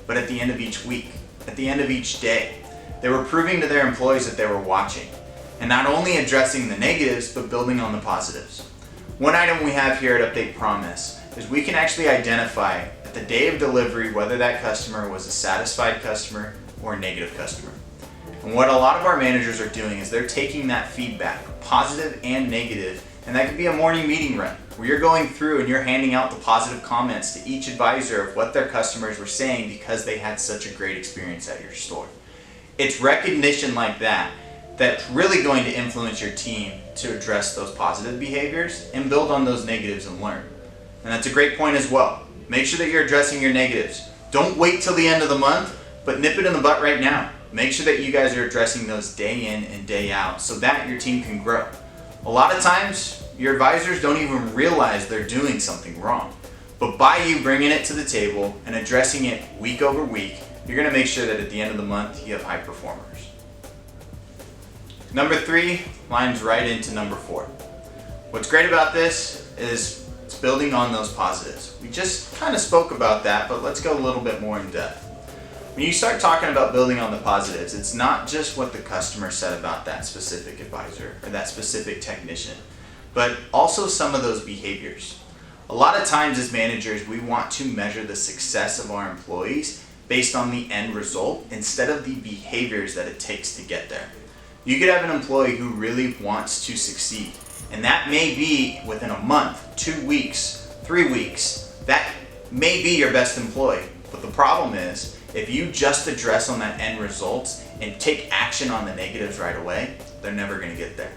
Speaker 13: but at the end of each week, at the end of each day. They were proving to their employees that they were watching, and not only addressing the negatives, but building on the positives. One item we have here at Update Promise is we can actually identify at the day of delivery whether that customer was a satisfied customer or a negative customer. And what a lot of our managers are doing is they're taking that feedback, positive and negative, and that could be a morning meeting run where you're going through and you're handing out the positive comments to each advisor of what their customers were saying because they had such a great experience at your store. It's recognition like that that's really going to influence your team to address those positive behaviors and build on those negatives and learn. And that's a great point as well. Make sure that you're addressing your negatives. Don't wait till the end of the month, but nip it in the butt right now. Make sure that you guys are addressing those day in and day out so that your team can grow. A lot of times, your advisors don't even realize they're doing something wrong. But by you bringing it to the table and addressing it week over week, you're going to make sure that at the end of the month, you have high performers. Number 3 lines right into number 4. What's great about this is it's building on those positives. We just kind of spoke about that, but let's go a little bit more in depth. When you start talking about building on the positives, it's not just what the customer said about that specific advisor or that specific technician, but also some of those behaviors. A lot of times as managers, we want to measure the success of our employees based on the end result instead of the behaviors that it takes to get there. You could have an employee who really wants to succeed, and that may be within a month, 2 weeks, 3 weeks. That may be your best employee, but the problem is if you just address on that end results and take action on the negatives right away, they're never going to get there.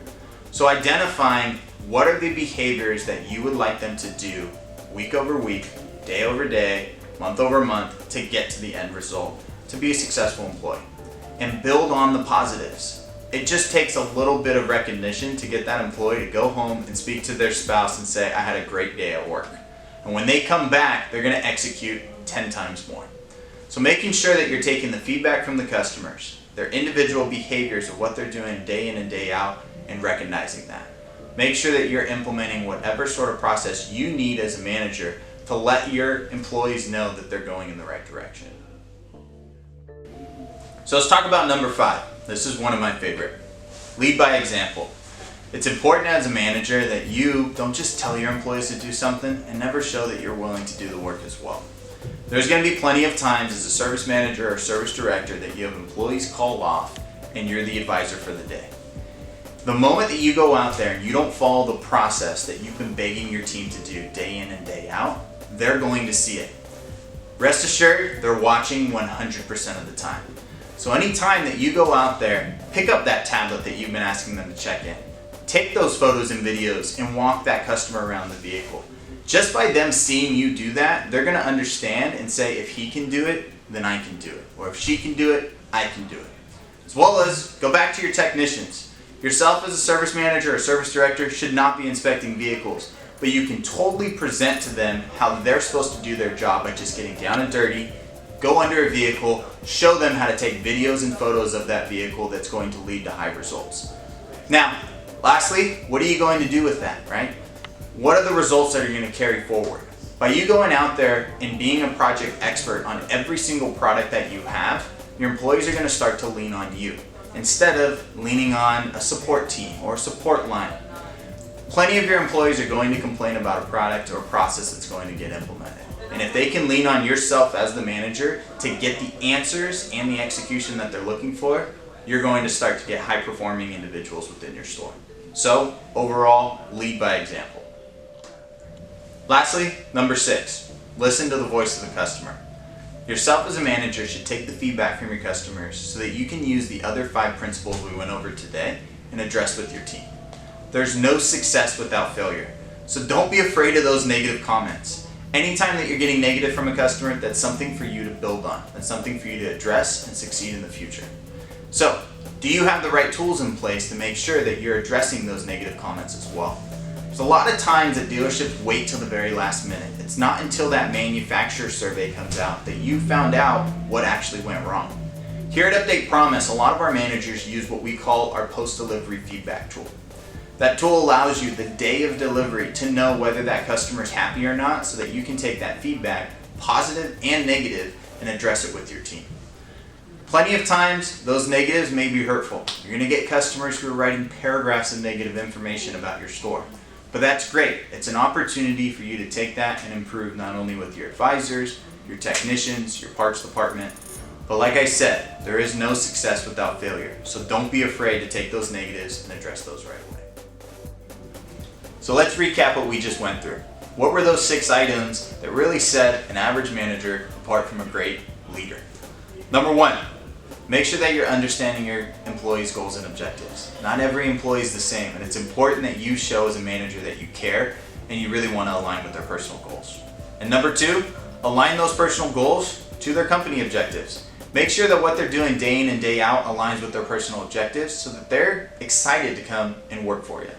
Speaker 13: So identifying what are the behaviors that you would like them to do week over week, day over day, month over month to get to the end result, to be a successful employee, and build on the positives. It just takes a little bit of recognition to get that employee to go home and speak to their spouse and say, I had a great day at work. And when they come back, they're going to execute 10 times more. So making sure that you're taking the feedback from the customers, their individual behaviors of what they're doing day in and day out, and recognizing that. Make sure that you're implementing whatever sort of process you need as a manager to let your employees know that they're going in the right direction. So let's talk about number 5. This is one of my favorite. Lead by example. It's important as a manager that you don't just tell your employees to do something and never show that you're willing to do the work as well. There's going to be plenty of times as a service manager or service director that you have employees call off and you're the advisor for the day. The moment that you go out there and you don't follow the process that you've been begging your team to do day in and day out, they're going to see it. Rest assured, they're watching 100% of the time. So anytime that you go out there, pick up that tablet that you've been asking them to check in. Take those photos and videos and walk that customer around the vehicle. Just by them seeing you do that, they're going to understand and say, if he can do it, then I can do it. Or if she can do it, I can do it. As well as go back to your technicians. Yourself as a service manager or service director should not be inspecting vehicles, but you can totally present to them how they're supposed to do their job by just getting down and dirty, go under a vehicle, show them how to take videos and photos of that vehicle that's going to lead to high results. Now, lastly, what are you going to do with that, right? What are the results that are going to carry forward? By you going out there and being a project expert on every single product that you have, your employees are going to start to lean on you instead of leaning on a support team or a support line. Plenty of your employees are going to complain about a product or a process that's going to get implemented. And if they can lean on yourself as the manager to get the answers and the execution that they're looking for, you're going to start to get high performing individuals within your store. So overall, lead by example. Lastly, number 6, listen to the voice of the customer. Yourself as a manager should take the feedback from your customers so that you can use the other 5 principles we went over today and address with your team. There's no success without failure. So don't be afraid of those negative comments. Anytime that you're getting negative from a customer, that's something for you to build on. That's something for you to address and succeed in the future. So, do you have the right tools in place to make sure that you're addressing those negative comments as well? There's a lot of times that dealerships wait till the very last minute. It's not until that manufacturer survey comes out that you found out what actually went wrong. Here at Update Promise, a lot of our managers use what we call our post-delivery feedback tool. That tool allows you the day of delivery to know whether that customer is happy or not so that you can take that feedback, positive and negative, and address it with your team. Plenty of times, those negatives may be hurtful. You're going to get customers who are writing paragraphs of negative information about your store. But that's great. It's an opportunity for you to take that and improve not only with your advisors, your technicians, your parts department, but like I said, there is no success without failure. So don't be afraid to take those negatives and address those right away. So let's recap what we just went through. What were those 6 items that really set an average manager apart from a great leader? Number 1, make sure that you're understanding your employees' goals and objectives. Not every employee is the same, and it's important that you show as a manager that you care and you really want to align with their personal goals. And number 2, align those personal goals to their company objectives. Make sure that what they're doing day in and day out aligns with their personal objectives so that they're excited to come and work for you.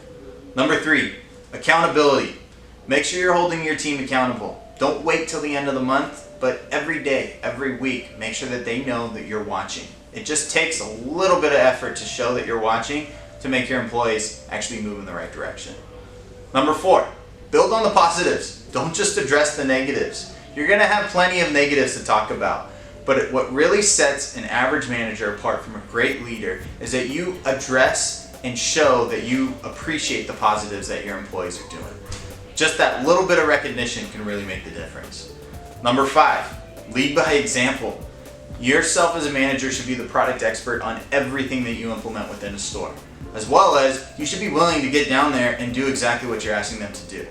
Speaker 13: Number 3, accountability. Make sure you're holding your team accountable. Don't wait till the end of the month, but every day, every week, make sure that they know that you're watching. It just takes a little bit of effort to show that you're watching to make your employees actually move in the right direction. Number 4, build on the positives. Don't just address the negatives. You're going to have plenty of negatives to talk about, but what really sets an average manager apart from a great leader is that you address and show that you appreciate the positives that your employees are doing. Just that little bit of recognition can really make the difference. Number 5, lead by example. Yourself as a manager should be the product expert on everything that you implement within a store, as well as you should be willing to get down there and do exactly what you're asking them to do.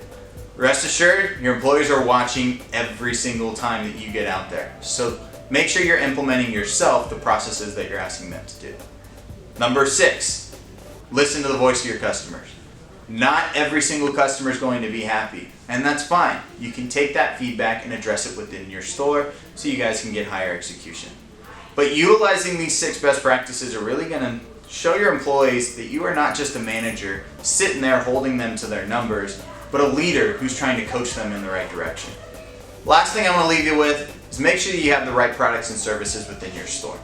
Speaker 13: Rest assured, your employees are watching every single time that you get out there. So make sure you're implementing yourself the processes that you're asking them to do. Number 6, listen to the voice of your customers. Not every single customer is going to be happy, and that's fine. You can take that feedback and address it within your store so you guys can get higher execution. But utilizing these 6 best practices are really going to show your employees that you are not just a manager sitting there holding them to their numbers, but a leader who's trying to coach them in the right direction. Last thing I want to leave you with is make sure that you have the right products and services within your store.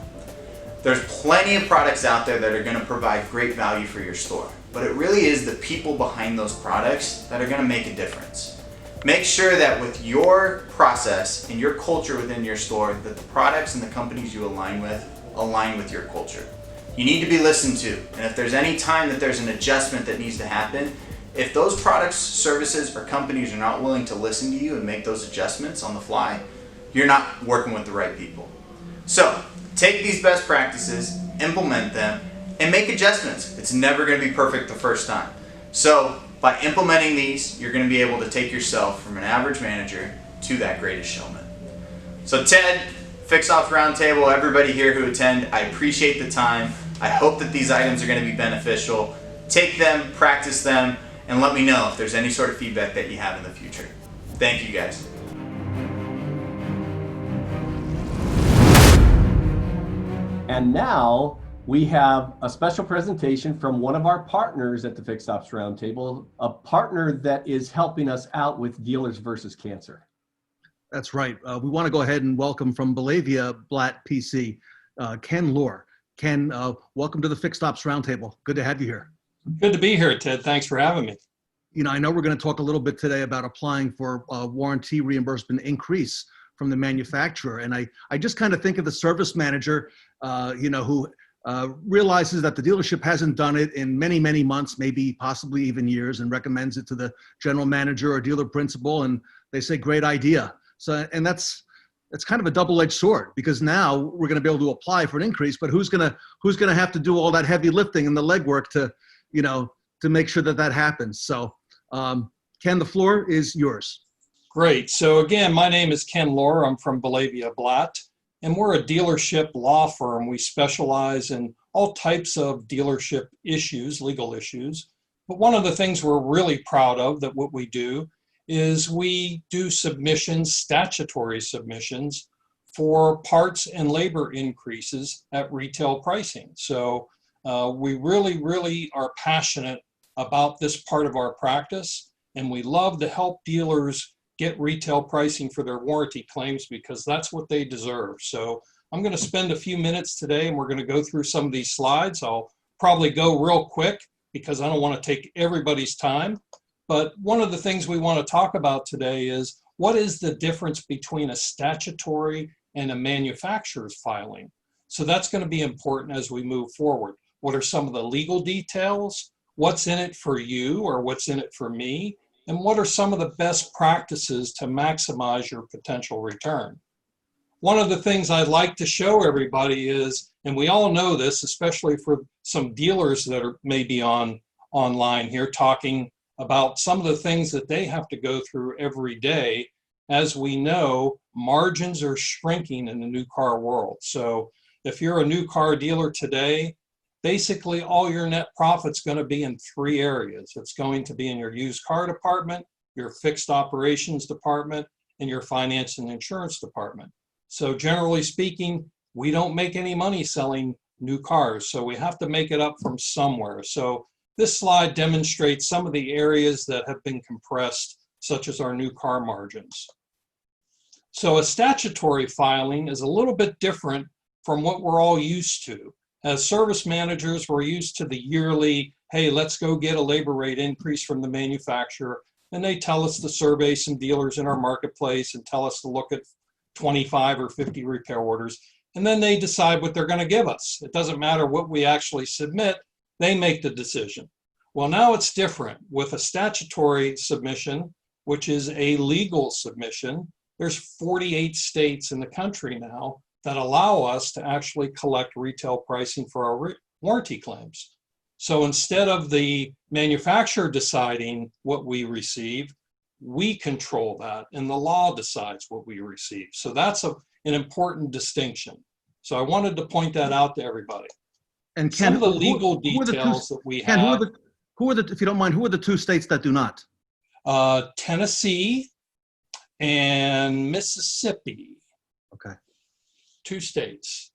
Speaker 13: There's plenty of products out there that are going to provide great value for your store, but it really is the people behind those products that are going to make a difference. Make sure that with your process and your culture within your store, that the products and the companies you align with your culture. You need to be listened to, and if there's any time that there's an adjustment that needs to happen, if those products, services, or companies are not willing to listen to you and make those adjustments on the fly, you're not working with the right people. So, take these best practices, implement them, and make adjustments. It's never going to be perfect the first time. So by implementing these, you're going to be able to take yourself from an average manager to that greatest showman. So Ted, Fix Ops Roundtable, everybody here who attend, I appreciate the time. I hope that these items are going to be beneficial. Take them, practice them, and let me know if there's any sort of feedback that you have in the future. Thank you guys.
Speaker 2: And now we have a special presentation from one of our partners at the Fixed Ops Roundtable, a partner that is helping us out with Dealers versus Cancer.
Speaker 3: That's right. We want to go ahead and welcome from Belavia Blatt PC, Ken Lohr. Ken, welcome to the Fixed Ops Roundtable. Good to have you here.
Speaker 14: Good to be here, Ted. Thanks for having me.
Speaker 3: You know, I know we're going to talk a little bit today about applying for a warranty reimbursement increase from the manufacturer. And I just kind of think of the service manager, who realizes that the dealership hasn't done it in many, many months, maybe possibly even years, and recommends it to the general manager or dealer principal. And they say, great idea. So, and that's kind of a double-edged sword, because now we're going to be able to apply for an increase, but who's going to have to do all that heavy lifting and the legwork to, to make sure that happens. So, Ken, the floor is yours.
Speaker 14: Great. So again, my name is Ken Lohr. I'm from Bellavia Blatt, and we're a dealership law firm. We specialize in all types of dealership issues, legal issues. But one of the things we're really proud of, that what we do is we do submissions, statutory submissions, for parts and labor increases at retail pricing. So we really, really are passionate about this part of our practice, and we love to help dealers get retail pricing for their warranty claims, because that's what they deserve. So I'm going to spend a few minutes today, and we're going to go through some of these slides. I'll probably go real quick because I don't want to take everybody's time. But one of the things we want to talk about today is, what is the difference between a statutory and a manufacturer's filing? So that's going to be important as we move forward. What are some of the legal details? What's in it for you, or what's in it for me? And what are some of the best practices to maximize your potential return? One of the things I'd like to show everybody is, and we all know this, especially for some dealers that are maybe online here, talking about some of the things that they have to go through every day. As we know, margins are shrinking in the new car world. So if you're a new car dealer today, basically all your net profit's going to be in three areas. It's going to be in your used car department, your fixed operations department, and your finance and insurance department. So generally speaking, we don't make any money selling new cars, so we have to make it up from somewhere. So this slide demonstrates some of the areas that have been compressed, such as our new car margins. So a statutory filing is a little bit different from what we're all used to. As service managers, we're used to the yearly, hey, let's go get a labor rate increase from the manufacturer. And they tell us to survey some dealers in our marketplace and tell us to look at 25 or 50 repair orders. And then they decide what they're going to give us. It doesn't matter what we actually submit, they make the decision. Well, now it's different. With a statutory submission, which is a legal submission, there's 48 states in the country now that allow us to actually collect retail pricing for our warranty claims. So instead of the manufacturer deciding what we receive, we control that, and the law decides what we receive. So that's an important distinction. So I wanted to point that out to everybody.
Speaker 3: And Ken,
Speaker 14: some of the legal details that we
Speaker 3: Ken,
Speaker 14: have.
Speaker 3: who are the, if you don't mind, who are the two states that do not?
Speaker 14: Tennessee and Mississippi.
Speaker 3: Okay.
Speaker 14: 2 states.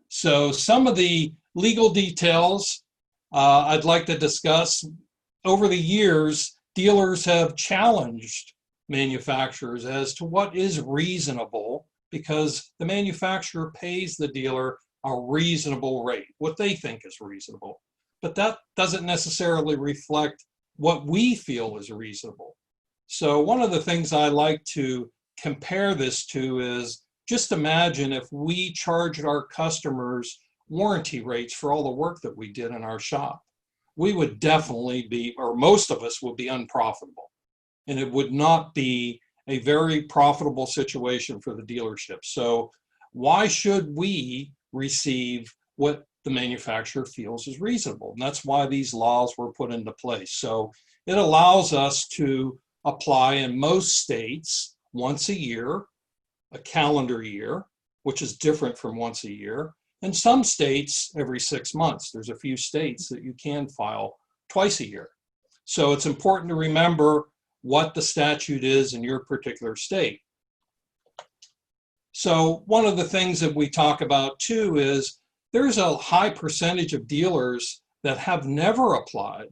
Speaker 14: So some of the legal details I'd like to discuss. Over the years, dealers have challenged manufacturers as to what is reasonable, because the manufacturer pays the dealer a reasonable rate, what they think is reasonable. But that doesn't necessarily reflect what we feel is reasonable. So one of the things I like to compare this to is, just imagine if we charged our customers warranty rates for all the work that we did in our shop. We would definitely be, or most of us would be, unprofitable. And it would not be a very profitable situation for the dealership. So why should we receive what the manufacturer feels is reasonable? And that's why these laws were put into place. So it allows us to apply in most states once a year, a calendar year, which is different from once a year. In some states, every 6 months. There's a few states that you can file twice a year. So it's important to remember what the statute is in your particular state. So one of the things that we talk about too is, there's a high percentage of dealers that have never applied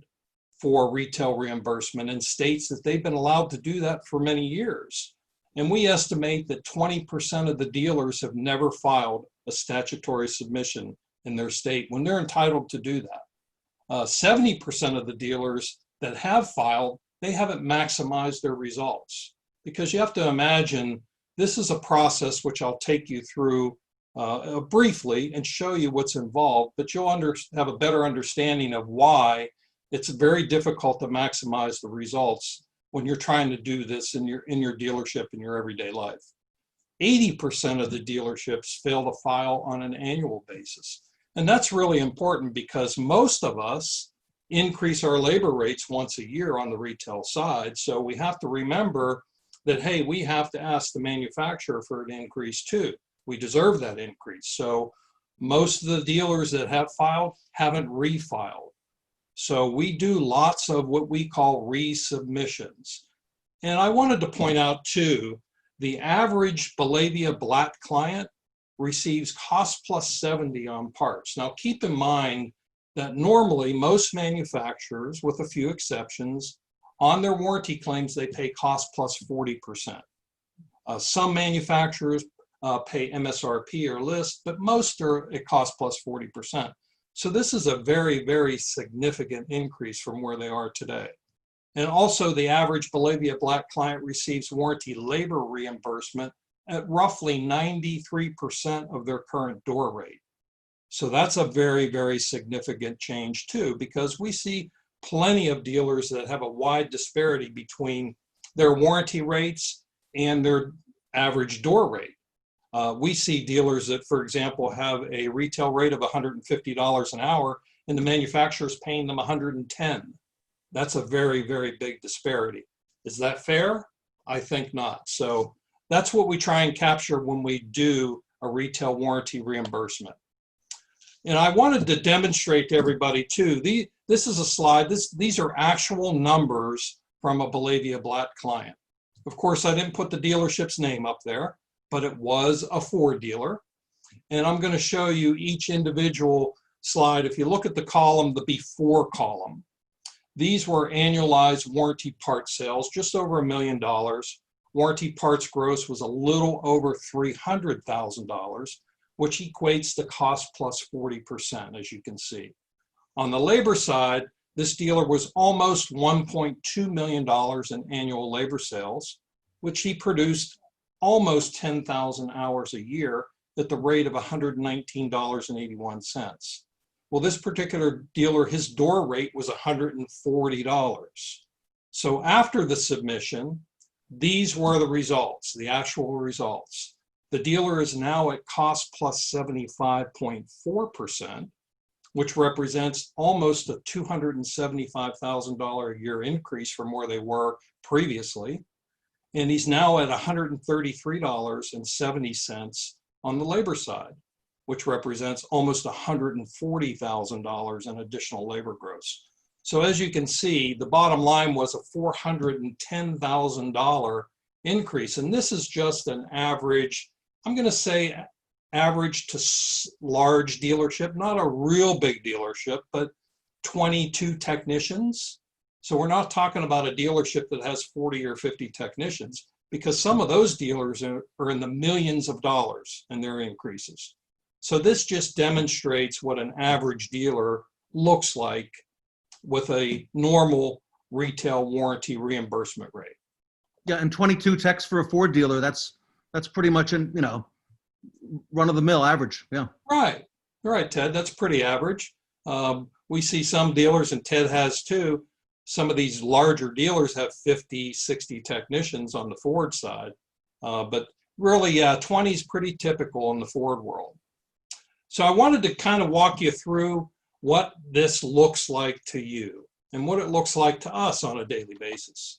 Speaker 14: for retail reimbursement in states that they've been allowed to do that for many years. And we estimate that 20% of the dealers have never filed a statutory submission in their state when they're entitled to do that. 70% of the dealers that have filed, they haven't maximized their results. Because you have to imagine, this is a process which I'll take you through briefly and show you what's involved, but you'll have a better understanding of why it's very difficult to maximize the results when you're trying to do this in your dealership in your everyday life. 80% of the dealerships fail to file on an annual basis. And that's really important because most of us increase our labor rates once a year on the retail side. So we have to remember that, hey, we have to ask the manufacturer for an increase too. We deserve that increase. So most of the dealers that have filed haven't refiled. So we do lots of what we call resubmissions. And I wanted to point out too, the average Bellavia Blatt client receives cost plus 70 on parts. Now keep in mind that normally most manufacturers, with a few exceptions, on their warranty claims, they pay cost plus 40%. Some manufacturers pay MSRP or list, but most are at cost plus 40%. So this is a very, very significant increase from where they are today. And also the average Bellavia Blatt client receives warranty labor reimbursement at roughly 93% of their current door rate. So that's a very, very significant change too, because we see plenty of dealers that have a wide disparity between their warranty rates and their average door rate. We see dealers that, for example, have a retail rate of $150 an hour and the manufacturer's paying them $110. That's a very, very big disparity. Is that fair? I think not. So that's what we try and capture when we do a retail warranty reimbursement. And I wanted to demonstrate to everybody too, this is a slide, these are actual numbers from a Bellavia Blatt client. Of course, I didn't put the dealership's name up there, but it was a Ford dealer. And I'm going to show you each individual slide. If you look at the column, the before column, these were annualized warranty part sales, just over $1 million. Warranty parts gross was a little over $300,000, which equates to cost plus 40%, as you can see. On the labor side, this dealer was almost $1.2 million in annual labor sales, which he produced almost 10,000 hours a year at the rate of $119.81. Well, this particular dealer, his door rate was $140. So after the submission, these were the results, the actual results. The dealer is now at cost plus 75.4%, which represents almost a $275,000 a year increase from where they were previously. And he's now at $133.70 on the labor side, which represents almost $140,000 in additional labor gross. So as you can see, the bottom line was a $410,000 increase. And this is just an average, I'm going to say average to large dealership, not a real big dealership, but 22 technicians. So we're not talking about a dealership that has 40 or 50 technicians, because some of those dealers are in the millions of dollars in their increases. So this just demonstrates what an average dealer looks like with a normal retail warranty reimbursement rate.
Speaker 3: Yeah, and 22 techs for a Ford dealer, that's pretty much an, run-of-the-mill average. Yeah.
Speaker 14: Right, Ted, that's pretty average. We see some dealers, and Ted has too, some of these larger dealers have 50, 60 technicians on the Ford side. But really, yeah, 20 is pretty typical in the Ford world. So I wanted to kind of walk you through what this looks like to you and what it looks like to us on a daily basis.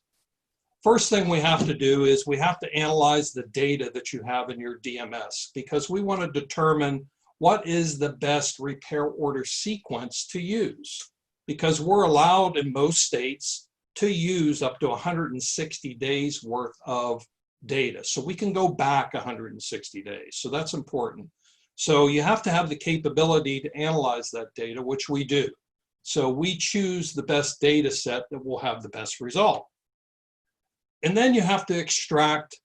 Speaker 14: First thing we have to do is we have to analyze the data that you have in your DMS, because we want to determine what is the best repair order sequence to use, because we're allowed in most states to use up to 160 days worth of data. So we can go back 160 days. So that's important. So you have to have the capability to analyze that data, which we do. So we choose the best data set that will have the best result. And then you have to extract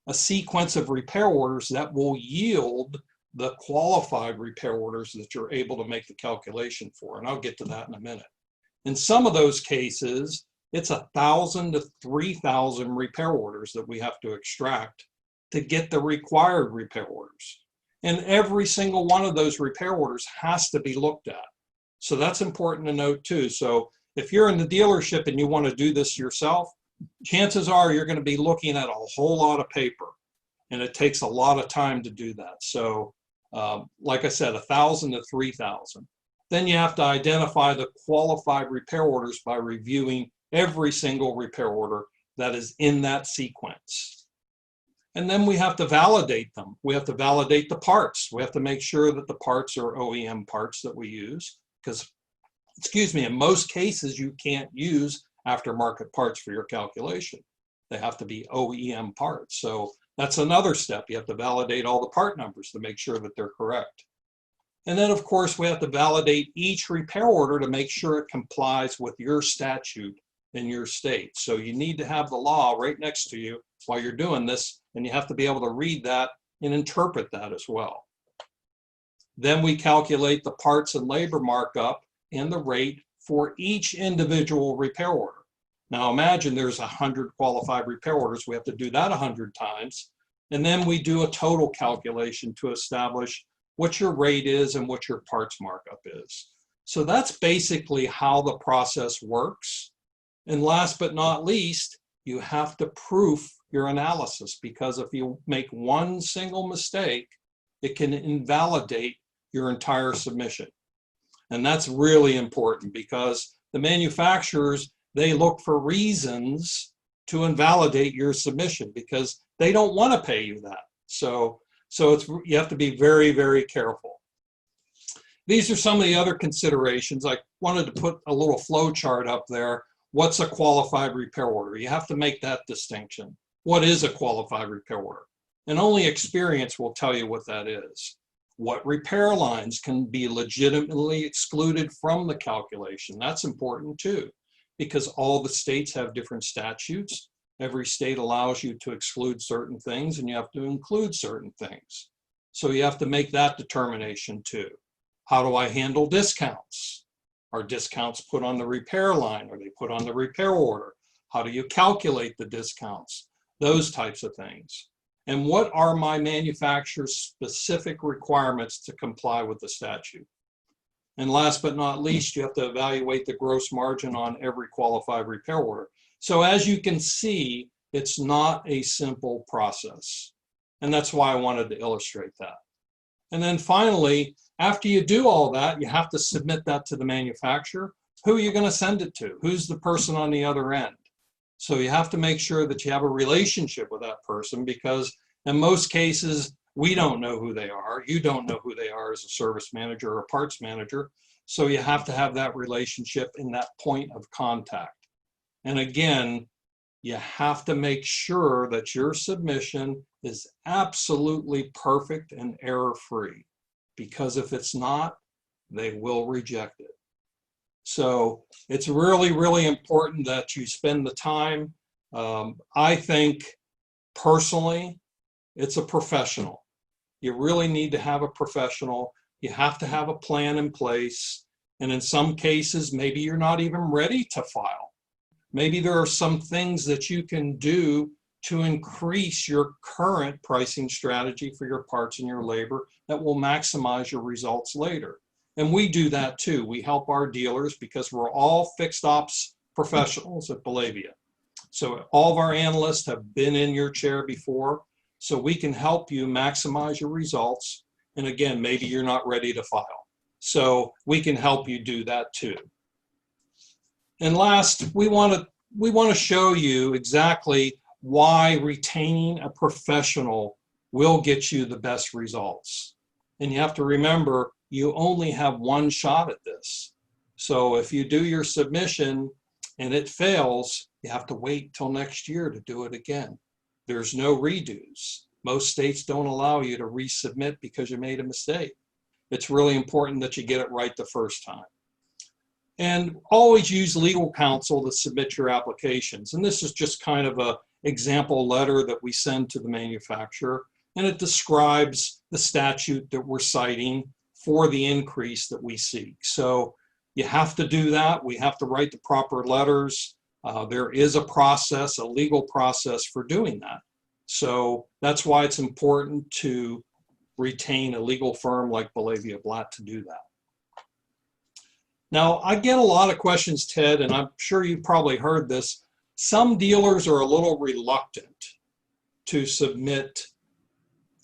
Speaker 14: a sequence of repair orders that will yield the qualified repair orders that you're able to make the calculation for. And I'll get to that in a minute. In some of those cases, it's 1,000 to 3,000 repair orders that we have to extract to get the required repair orders. And every single one of those repair orders has to be looked at. So that's important to note too. So if you're in the dealership and you want to do this yourself, chances are you're going to be looking at a whole lot of paper, and it takes a lot of time to do that. So like I said, 1,000 to 3,000. Then you have to identify the qualified repair orders by reviewing every single repair order that is in that sequence. And then we have to validate them. We have to validate the parts. We have to make sure that the parts are OEM parts that we use, because, excuse me, in most cases you can't use aftermarket parts for your calculation. They have to be OEM parts. So that's another step. You have to validate all the part numbers to make sure that they're correct. And then, of course, we have to validate each repair order to make sure it complies with your statute in your state. So you need to have the law right next to you while you're doing this, and you have to be able to read that and interpret that as well. Then we calculate the parts and labor markup and the rate for each individual repair order. Now imagine there's 100 qualified repair orders. We have to do that 100 times. And then we do a total calculation to establish what your rate is and what your parts markup is. So that's basically how the process works. And last but not least, you have to proof your analysis, because if you make one single mistake, it can invalidate your entire submission. And that's really important, because the manufacturers, they look for reasons to invalidate your submission because they don't want to pay you that. So you have to be very, very careful. These are some of the other considerations. I wanted to put a little flow chart up there. What's a qualified repair order? You have to make that distinction. What is a qualified repair order? And only experience will tell you what that is. What repair lines can be legitimately excluded from the calculation? That's important too, because all the states have different statutes. Every state allows you to exclude certain things, and you have to include certain things. So you have to make that determination too. How do I handle discounts? Are discounts put on the repair line? Are they put on the repair order? How do you calculate the discounts? Those types of things. And what are my manufacturer's specific requirements to comply with the statute? And last but not least, you have to evaluate the gross margin on every qualified repair order. So as you can see, it's not a simple process. And that's why I wanted to illustrate that. And then finally, after you do all that, you have to submit that to the manufacturer. Who are you going to send it to? Who's the person on the other end? So you have to make sure that you have a relationship with that person, because in most cases, we don't know who they are. You don't know who they are as a service manager or a parts manager. So you have to have that relationship in that point of contact. And again, you have to make sure that your submission is absolutely perfect and error-free, because if it's not, they will reject it. So it's really, really important that you spend the time. I think personally, it's a professional. You really need to have a professional. You have to have a plan in place. And in some cases, maybe you're not even ready to file. Maybe there are some things that you can do to increase your current pricing strategy for your parts and your labor that will maximize your results later. And we do that too. We help our dealers because we're all fixed ops professionals at Bellavia. So all of our analysts have been in your chair before, so we can help you maximize your results. And again, maybe you're not ready to file. So we can help you do that too. And last, we want to show you exactly why retaining a professional will get you the best results. And you have to remember, you only have one shot at this. So if you do your submission and it fails, you have to wait till next year to do it again. There's no redos. Most states don't allow you to resubmit because you made a mistake. It's really important that you get it right the first time. And always use legal counsel to submit your applications. And this is just kind of an example letter that we send to the manufacturer. And it describes the statute that we're citing for the increase that we seek. So you have to do that. We have to write the proper letters. There is a process, a legal process for doing that. So that's why it's important to retain a legal firm like Bellavia Blatt to do that. Now, I get a lot of questions, Ted, and I'm sure you've probably heard this. Some dealers are a little reluctant to submit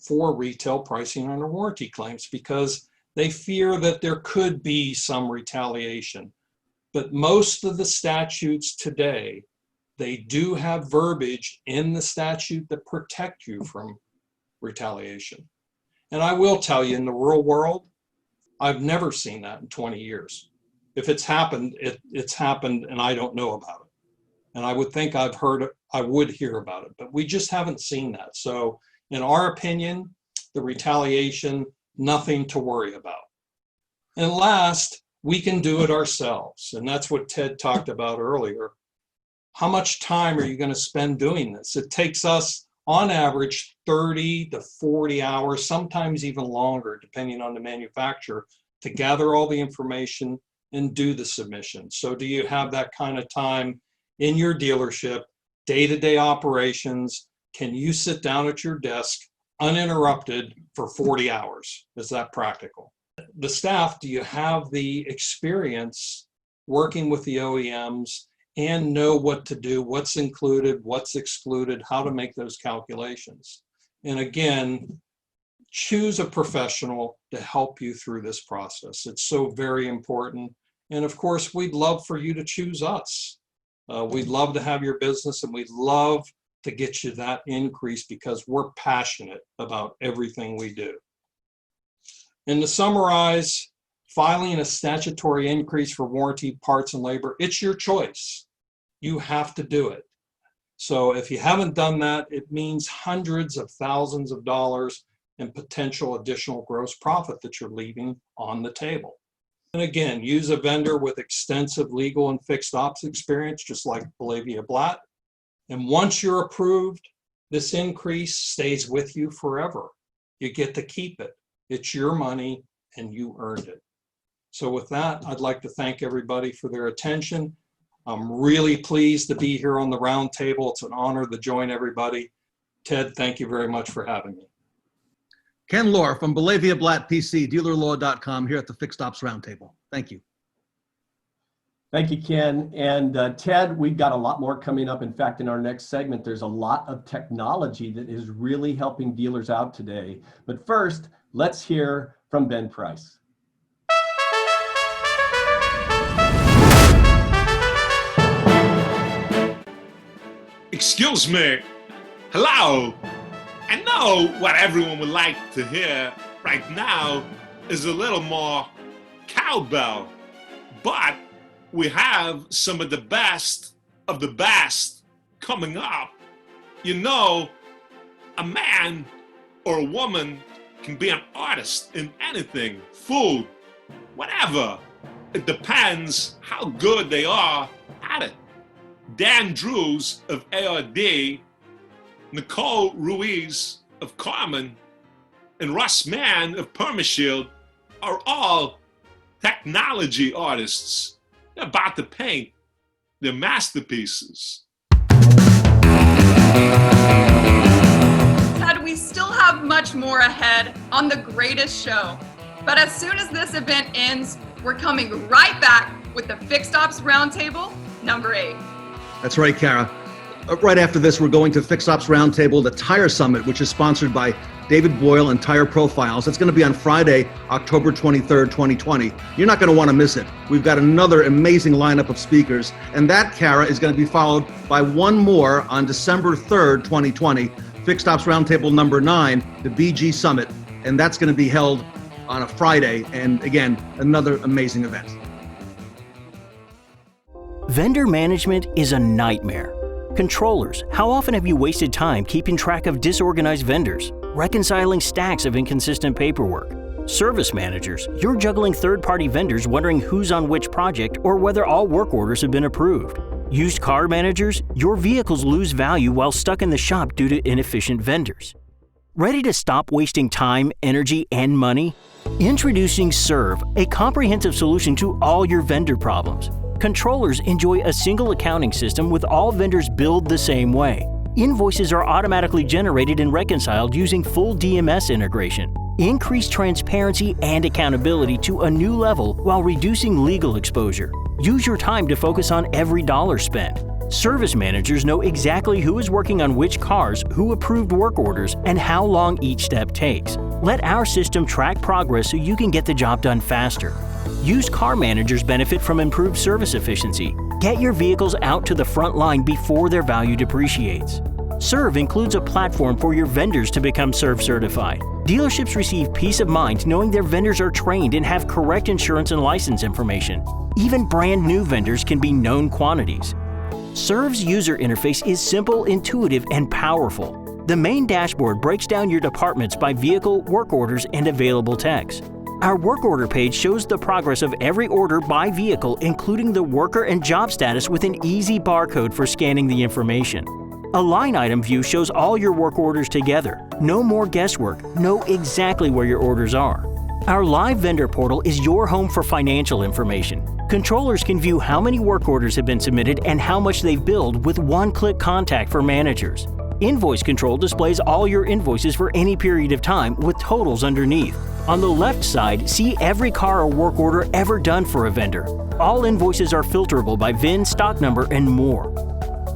Speaker 14: for retail pricing under warranty claims because they fear that there could be some retaliation. But most of the statutes today, they do have verbiage in the statute that protect you from retaliation. And I will tell you, in the real world, I've never seen that in 20 years. If it's happened, it's happened and I don't know about it. And I would think I would hear about it, but we just haven't seen that. So in our opinion, the retaliation, nothing to worry about. And last, we can do it ourselves. And that's what Ted talked about earlier. How much time are you going to spend doing this? It takes us on average 30 to 40 hours, sometimes even longer, depending on the manufacturer, to gather all the information and do the submission. So do you have that kind of time in your dealership, day-to-day operations? Can you sit down at your desk uninterrupted for 40 hours? Is that practical? The staff, do you have the experience working with the OEMs and know what to do, what's included, what's excluded, how to make those calculations? And again, choose a professional to help you through this process. It's so very important. And of course, we'd love for you to choose us. We'd love to have your business, and we'd love to get you that increase because we're passionate about everything we do. And to summarize, filing a statutory increase for warranty, parts, and labor, it's your choice. You have to do it. So if you haven't done that, it means hundreds of thousands of dollars in potential additional gross profit that you're leaving on the table. And again, use a vendor with extensive legal and fixed ops experience, just like Bellavia Blatt. And once you're approved, this increase stays with you forever. You get to keep it. It's your money and you earned it. So with that, I'd like to thank everybody for their attention. I'm really pleased to be here on the round table. It's an honor to join everybody. Ted, thank you very much for having me.
Speaker 3: Ken Lohr from Bellavia Blatt PC, dealerlaw.com, here at the Fixed Ops Roundtable. Thank you.
Speaker 2: Thank you, Ken. And Ted, we've got a lot more coming up. In fact, in our next segment, there's a lot of technology that is really helping dealers out today. But first, let's hear from Ben Price.
Speaker 1: Excuse me. Hello. I know what everyone would like to hear right now is a little more cowbell, but we have some of the best coming up. You know, a man or a woman can be an artist in anything, food, whatever. It depends how good they are at it. Dan Drews of ARD, Nicole Ruiz of Carmen, and Russ Mann of Permashield are all technology artists. They're about to paint their masterpieces.
Speaker 15: Ted, we still have much more ahead on the greatest show. But as soon as this event ends, we're coming right back with the Fixed Ops Roundtable number 8.
Speaker 3: That's right, Kara. Right after this, we're going to Fixed Ops Roundtable, the Tire Summit, which is sponsored by David Boyle and Tire Profiles. It's going to be on Friday, October 23rd, 2020. You're not going to want to miss it. We've got another amazing lineup of speakers, and that, Kara, is going to be followed by one more on December 3rd, 2020, Fixed Ops Roundtable number 9, the BG Summit, and that's going to be held on a Friday, and again, another amazing event.
Speaker 16: Vendor management is a nightmare. Controllers, how often have you wasted time keeping track of disorganized vendors, reconciling stacks of inconsistent paperwork? Service managers, you're juggling third-party vendors wondering who's on which project or whether all work orders have been approved. Used car managers, your vehicles lose value while stuck in the shop due to inefficient vendors. Ready to stop wasting time, energy, and money? Introducing Serve, a comprehensive solution to all your vendor problems. Controllers enjoy a single accounting system with all vendors billed the same way. Invoices are automatically generated and reconciled using full DMS integration. Increase transparency and accountability to a new level while reducing legal exposure. Use your time to focus on every dollar spent. Service managers know exactly who is working on which cars, who approved work orders, and how long each step takes. Let our system track progress so you can get the job done faster. Used car managers benefit from improved service efficiency. Get your vehicles out to the front line before their value depreciates. Serve includes a platform for your vendors to become Serve certified. Dealerships receive peace of mind knowing their vendors are trained and have correct insurance and license information. Even brand new vendors can be known quantities. Serve's user interface is simple, intuitive, and powerful. The main dashboard breaks down your departments by vehicle, work orders, and available techs. Our work order page shows the progress of every order by vehicle, including the worker and job status with an easy barcode for scanning the information. A line item view shows all your work orders together. No more guesswork. Know exactly where your orders are. Our live vendor portal is your home for financial information. Controllers can view how many work orders have been submitted and how much they've billed with one-click contact for managers. Invoice Control displays all your invoices for any period of time with totals underneath. On the left side, see every car or work order ever done for a vendor. All invoices are filterable by VIN, stock number, and more.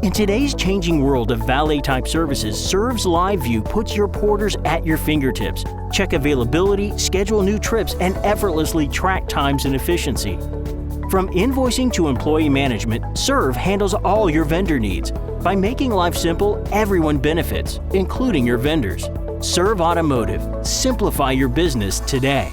Speaker 16: In today's changing world of valet-type services, Serve's Live View puts your porters at your fingertips. Check availability, schedule new trips, and effortlessly track times and efficiency. From invoicing to employee management, Serve handles all your vendor needs. By making life simple, everyone benefits, including your vendors. Serve Automotive. Simplify your business today.